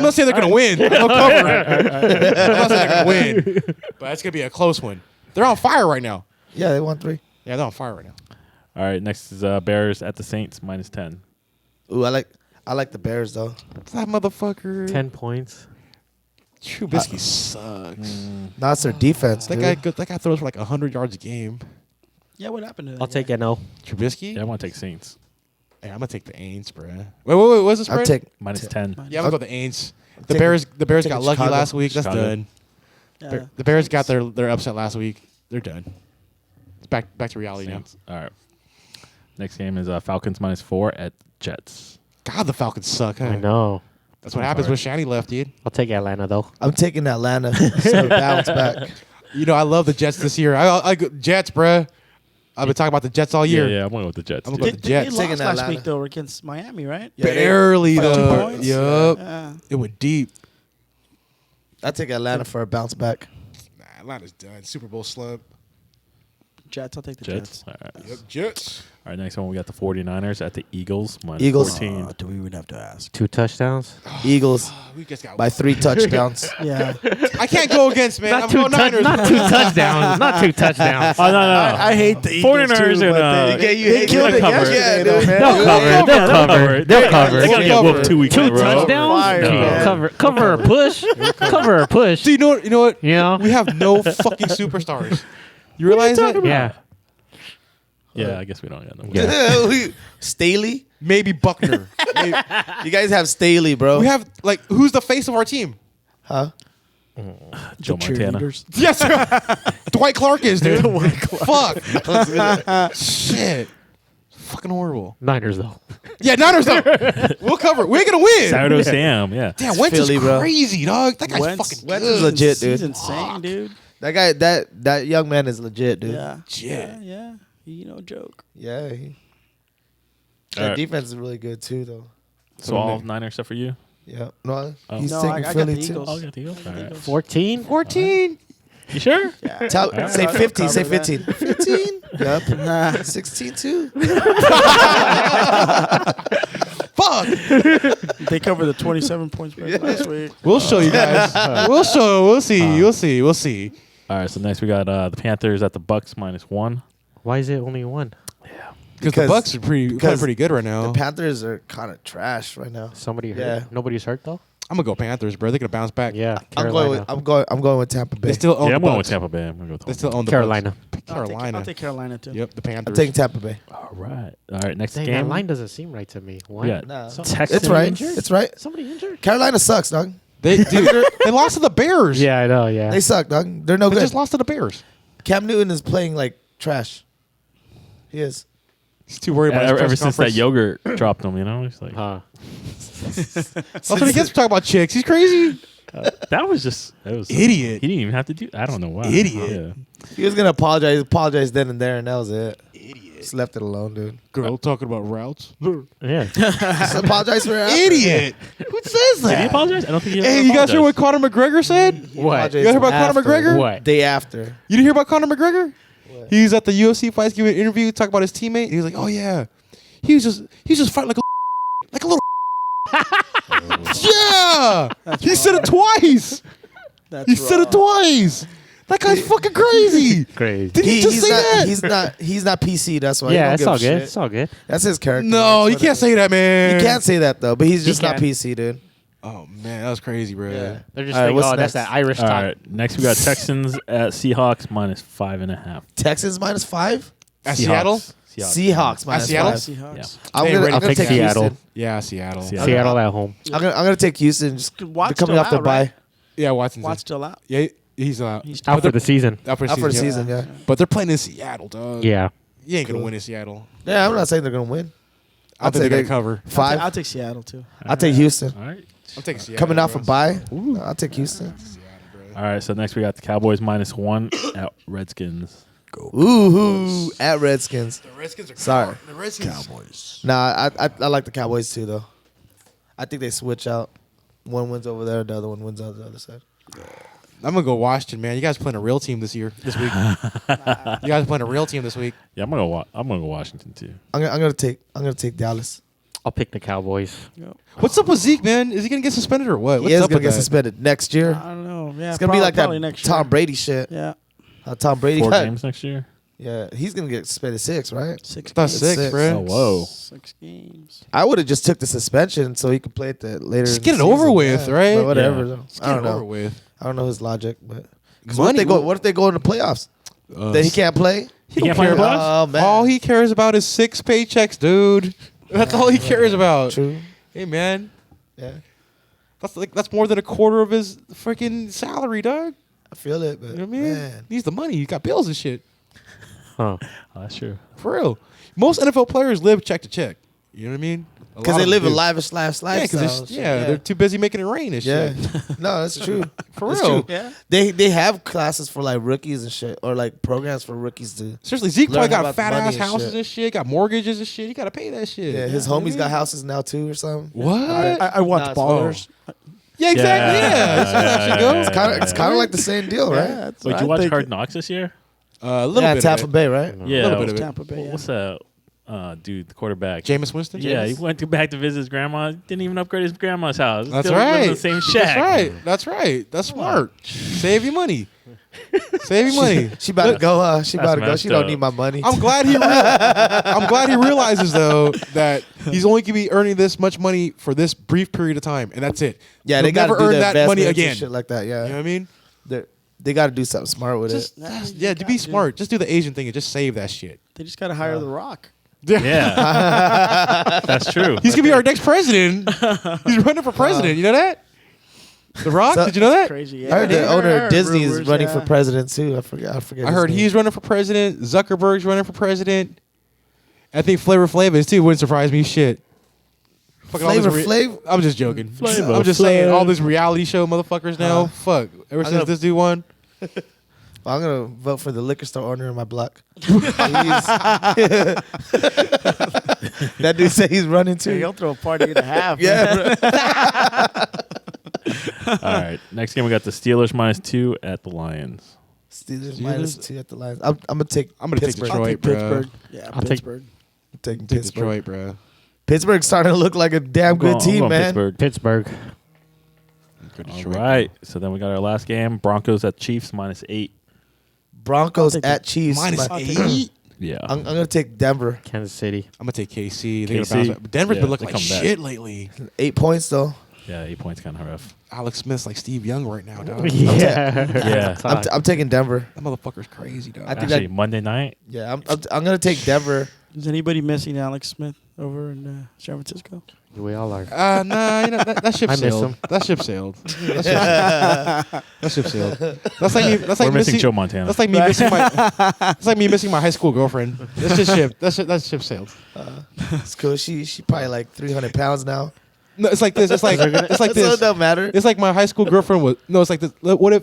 not saying they're gonna win. They'll cover it. I'm not saying they're gonna win, but it's gonna be a close one. They're on fire right now. Yeah, they won 3. Yeah, they're on fire right now. All right. Next is Bears at the Saints -10. Ooh, I like the Bears though. That motherfucker. 10 points. Trubisky sucks. That's their defense. That dude. guy throws for like 100 yards a game. Yeah, what happened to that? I'll take NO. Trubisky. Yeah, I want to take Saints Hey, I'm gonna take the Aints, bro. Wait. What's the I'll spread? take -10. Yeah, I'm gonna go the Aints. The take Bears. it- The Bears take got it lucky Chicago. last week. That's Chicago. done. Yeah. The Bears got their upset last week. They're done. It's back to reality Saints. All right. Next game is Falcons -4 at Jets. now. God, the Falcons suck, huh? I know. That's what happens when Shanny left, dude. I'll take Atlanta though. I'm taking Atlanta. So bounce back. You know, I love the Jets this year. I go Jets, bruh. I've been talking about the Jets all year. Yeah, I'm going with the Jets. I'm too. gonna They, go the Jets. they Taking lost last Atlanta. week though against Miami, right? Yeah, they- Barely By 2 though. points? Yup. Yeah. It went deep. I take Atlanta for a bounce back. Nah, Atlanta's done. Super Bowl slump. Jets. I'll take the Jets. Jets. All right. Yep, Jets. All right. Next one, we got the 49ers at the Eagles. Minus Eagles. 14. Do we even have to ask? 2 touchdowns. Eagles We just got by 3 touchdowns. Yeah. I can't go against, man. I'm going Niners. Not 2 touchdowns. Not 2 touchdowns. Oh no, no. I hate the Eagles 49ers too, and but they hate killed them. it Cover. yesterday, Yeah, though, man. They'll cover. They'll cover. They'll cover. They're gonna get Cover. whooped 2 weeks 2 in a row. touchdowns. Fire, Gee, man. cover or push. Cover or push. So you know what? You know? We have no fucking superstars. You realize that? Yeah. Yeah, I guess we don't get them. Yeah. Staley. Maybe Buckner. Maybe. You guys have Staley, bro. We have like who's the face of our team? huh? Joe Montana. Cheerleaders. Yes, Dwight Clark is, dude. Fuck. Shit. Fucking horrible. Niners though. Yeah, Niners though. We'll cover. We're gonna win. Sourdough Sam. Yeah. Damn, Wentz Philly, is bro. crazy, dog. That guy's Wentz fucking Wentz good. is legit, dude. He's insane, dude. That guy, that young man is legit, dude. Yeah. Yeah. Yeah. You know, joke. Yeah. That Alright. defense is really good too, though. So all Niners stuff for you? Yeah. No, Oh. he's No, taking I got Philly the too. Eagles. Oh, you got the Eagles. All right. 14. 14. You sure? Yeah. Say 15. Say Cover that. 15. 15. Yep. Nah. 16 too. Fuck. They covered the 27 points spread last week. We'll show you guys. We'll see. We'll see. All right. So next we got the Panthers at the Bucks minus 1. Why is it only 1? Because the Bucks are playing pretty good right The now. Panthers are kind of trash right now. Somebody hurt. Yeah. Nobody's hurt though. I'm gonna go Panthers, bro. They're gonna bounce back. Yeah. I'm Carolina. going with Tampa Bay. They still own Yeah, the I'm going with Bucks. Tampa Bay. I'm going to go They with still own the Carolina. Bucks. Carolina. I'll take Carolina too. Yep, the Panthers. I'm taking Tampa Bay. All right. All right. Next Dang, game. that line doesn't seem right to me. What? Yeah. No. Texans. It's right. injured? It's right. Somebody injured? Carolina sucks, dog. They lost to the Bears. Yeah, I know. Yeah. They suck, dog. They're no They good. just lost to the Bears. Cam Newton is playing like trash. He is. He's too worried about his Ever press since that conference. yogurt dropped him, you know, he's like, That's what he gets for talking about chicks. He's crazy. that was just Idiot. He didn't even have to do. I don't know why. Idiot. Yeah. He was gonna apologize. Apologize then and there, and that was it. Idiot. Just left it alone, dude. Girl talking about routes. yeah. Just apologize for it. after. Idiot. Who says Did he that? apologize? I don't think he. Hey, you guys hear what Conor McGregor said? He What? apologized You guys hear about Conor after. McGregor? What? Day after. You didn't hear about Conor McGregor? He's at the UFC fights giving an interview, talking about his teammate. He was like, "Oh yeah, he's just fighting like a little." Yeah, he said it twice. That's He said it twice. That guy's fucking crazy. Crazy. Did he just say that? He's not PC. That's why. he Yeah, don't it's give a all good. shit. It's all good. That's his character. No, you That's can't what say that, man. You can't say that though. But he's just not can. PC, dude. Oh man, that was crazy, bro. Yeah. They're just All right, like, what's oh, that's next? that Irish All talk. right. Next we got Texans at Seahawks minus 5.5. Texans minus 5. At Seattle? Seahawks minus Seattle? 5. Seahawks. I'm They gonna, ready I'm to gonna take take Seattle. Houston. Yeah, Seattle. Seattle. Seattle at home. I'm gonna take Houston. Just Watt's they're coming still off the out, bye. right? Yeah, Watson's Watt's still out. Yeah, he's out. He's Out for the season. Out for the Out for the season. season, yeah. But they're playing in Seattle, dog. Yeah. You ain't gonna Cool. win in Seattle. Yeah, I'm not saying they're gonna win. I think they're gonna cover. I'll 5. I'll take Seattle too. I'll take Houston. All right. I'm taking Seattle. Coming off a bro. bye. I'll take Houston. All right. So next we got the Cowboys minus 1 at Redskins. Ooh, at Redskins. The Redskins are Sorry. The Redskins. Cowboys. Nah, I like the Cowboys too though. I think they switch out. One wins over there, the other one wins on the other side. I'm gonna go Washington, man. You guys playing a real team this week. You guys playing a real team this week. Yeah, I'm gonna go Washington too. I'm gonna take Dallas. I'll pick the Cowboys. What's up with Zeke, man? Is he gonna get suspended or what? What's He is up gonna with get that? suspended next year. I don't know. Yeah, It's gonna be like that probably next Tom year. Brady shit. Yeah, Tom Brady 4 got. games next year. Yeah, he's gonna get suspended 6, right? 6 That's games. six, Six. bro. Oh, whoa. 6 games. I would have just took the suspension so he could play it later. Just in get the it over season. with, Yeah, right? But whatever. Yeah. though. Just I get don't it know. over with. I don't know his logic, but what Money if they go? will- What if they go in the playoffs? Then he can't play. He can't play in the playoffs? Oh man. All he cares about is 6 paychecks, dude. That's all he cares about. True. Hey, man. Yeah, That's more than a quarter of his freaking salary, dog. I feel it, but You know what I mean? man, He needs the money. He got bills and shit. Huh. Oh, that's true. For real. Most NFL players live check to check. You know what I mean? A because lot they of live a them do. lavish Yeah, lifestyle. because they're too busy making it rain and Yeah, shit. no, that's true. For That's real. true. Yeah. They have classes for like rookies and shit, or like programs for rookies to. Seriously, Zeke Learn probably got about fat money ass and houses shit. and shit, got mortgages and shit. You got to pay that shit. Yeah, his homies got houses now too, or something. What? I watch Nah, it's ballers. Yeah, exactly. Yeah, that's how that shit goes. It's kind of like the same deal, right? Yeah, that's Wait, what did you I watch think. Hard Knocks this year? A little Yeah, bit. Tampa of it. Bay, right? Yeah, little bit of it. Tampa Bay. What's that? Dude, the quarterback. Jameis Winston. Yeah, he went back to visit his grandma. Didn't even upgrade his grandma's house. That's Still living in right. the same shack. That's right. That's right. That's smart. Save your money. Save your money. She about to go. She about to go. messed She don't up. need my money. I'm glad I'm glad he realizes though that he's only gonna be earning this much money for this brief period of time, and that's it. Yeah, He'll they got to never do earn the that money investments and again. shit like that. Yeah, You know what I mean? they got to do something smart with Just, it. yeah, to be smart, just do the Asian thing and just save that shit. They just got to hire The Rock. Yeah, that's true. He's gonna be our next president. He's running for president. You know that? The Rock? So- Did you know that? Crazy. I heard the owner of Disney is rumors, running yeah. for president too. I forget. I heard his name. he's running for president. Zuckerberg's running for president. I think Flavor Flav is too. Wouldn't surprise me. Shit. Fucking all Flavor this Flav? I'm just joking. Flavor I'm just saying Flav. all this reality show motherfuckers now. Fuck. Ever I'm since gonna- this dude won. I'm gonna vote for the liquor store owner in my block. That dude said he's running Hey, too. he'll throw a party and a half. Yeah, bro. All right, next game we got the Steelers -2 at the Lions. Steelers -2 at the Lions. I'm gonna take. I'm gonna take Pittsburgh. I'll take Detroit, bro. Pittsburgh. Yeah, I'll take- Pittsburgh. I'm taking Take Pittsburgh. Detroit, bro. Pittsburgh's starting to look like a damn good I'm team, going man. Pittsburgh. Pittsburgh. Good All Detroit. right, so then we got our last game: Broncos at Chiefs -8. Broncos I'll take at Chiefs. Minus I'll take 8. Yeah, I'm gonna take Denver. Kansas City. I'm gonna take KC. They're KC. gonna bounce back. Denver's Yeah, been looking they like come back. shit lately. 8 points though. yeah, 8 points kind of rough. Alex Smith's like Steve Young right now, dog. Yeah. Yeah. I'm taking Denver. That motherfucker's crazy, dog. I think Actually, Monday night. Yeah, I'm gonna take Denver. Is anybody missing Alex Smith over in San Francisco? We all are. Nah, you know that ship I miss sailed. him. That ship sailed. That ship sailed. That's like me. That's We're like missing Joe Montana. That's like me missing my. That's like me missing my high school girlfriend. That's just ship. That ship sailed. It's cool. She probably like 300 pounds now. No, it's like this. It's like it's like So it this. don't matter. It's like my high school girlfriend was. No, it's like this. What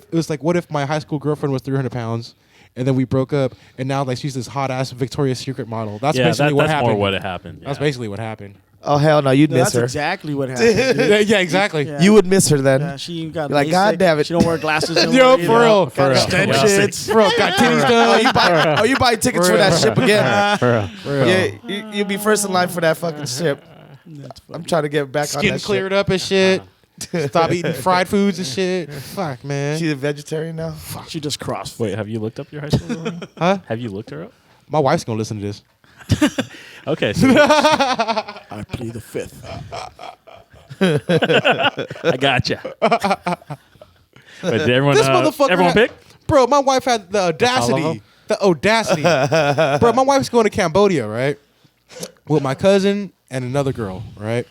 if my high school girlfriend was 300 pounds, and then we broke up, and now like she's this hot ass Victoria's Secret model. That's yeah, basically what that's happened. more what it happened. That's yeah. basically what happened. Oh hell no, you'd No, miss that's her. exactly what happened. dude. Yeah, exactly. Yeah. You would miss her then. Yeah, she got You're like, LASIK. God damn it. She don't wear glasses no Yo, more for either. real. Got For real. extensions. Bro, got titties done. You buy tickets for that ship again. For real. For real. Yeah, you'll be first in line for that fucking ship. I'm trying to get back on Skin that cleared up and shit. Stop eating fried foods and shit. Fuck, man. She's a vegetarian now. She just crossed. Wait, have you looked up your high school girlfriend? Huh? Have you looked her up? My wife's gonna listen to this. Okay, so I plead the fifth. I gotcha. Wait, did everyone, This motherfucker. everyone pick? Bro, my wife had the Follow? audacity. The audacity. Bro, my wife's going to Cambodia, right? With my cousin and another girl, right?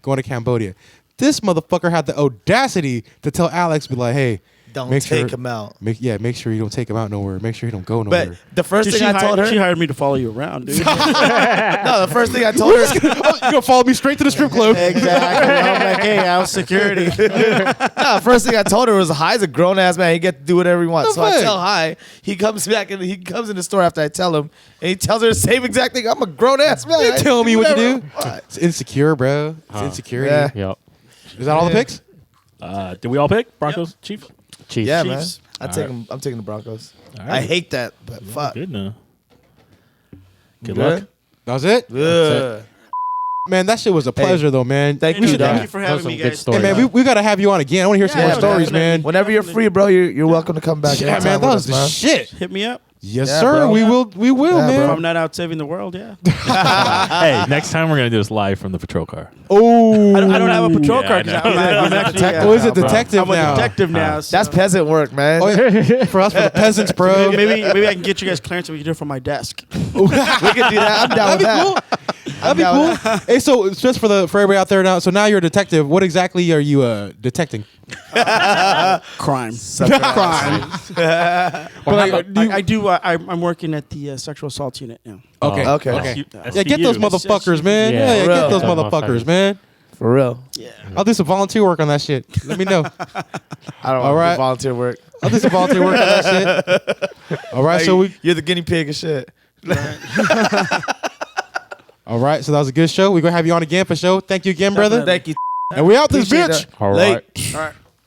Going to Cambodia. This motherfucker had the audacity to tell Alex, be like, hey, Don't make take sure, him out. make sure you don't take him out nowhere. Make sure he don't go nowhere. But the first Dude, thing I told her, she hired me to follow you around, dude. no, the first thing I told her, Oh, you gonna follow me straight to the strip club? Exactly. I'm like, hey, how's security? no, first thing I told her was, Hi's a grown ass man. He get to do whatever he wants. So I fuck? tell Hi. He comes back and he comes in the store after I tell him, and he tells her the same exact thing. I'm a grown ass man. You I tell me what to whatever do. I want. It's insecure, bro. It's insecurity. Yeah. Yep. Is that all the picks? Did we all pick Broncos, Chiefs? Chiefs. Yeah, Chiefs. man. I'm taking the Broncos. All I right. hate that, but fuck. Good now. Good Good? luck. That was it? Ugh. Man, that shit was a pleasure, though, man. Thank Thank you, you, dog. thank you for Those having some me, good guys. stories. Hey, man, we got to have you on again. I want to hear some Yeah, more stories, definitely. man. Whenever you're free, bro, you're welcome to come back. Yeah, anytime man, that with was the us, man. shit. Hit me up. Yes, Yeah, sir. bro. We will, Yeah, man. If I'm not out saving the world, yeah. Hey, next time we're gonna do this live from the patrol car. Oh, I don't have a patrol Yeah, car I know. because I'm actually detective. Oh, is it Bro. detective I'm a now? detective now. So That's peasant work, man. Oh, yeah. For us, for the peasants, bro. maybe I can get you guys clearance and we can do it from my desk. We can do that. I'm down That'd with be that. cool. That'd be cool. Hey, so it's just for everybody out there now. So now you're a detective. What exactly are you detecting? Crime. Crime. But like, I'm working at the sexual assault unit now. okay. Okay. Okay. SU. Yeah, get those motherfuckers, man. Yeah. Yeah, For get real. those Those motherfuckers, motherfuckers. man. For real. Yeah. I'll do some volunteer work on that shit. Let me know. I don't All want right. to do volunteer work. I'll do some volunteer work on that shit. All right, so You're the guinea pig and shit. all right, so that was a good show. We're gonna have you on again for show. Thank you again, brother. Thank you. And we out this Appreciate bitch. that. All Late. right. All right.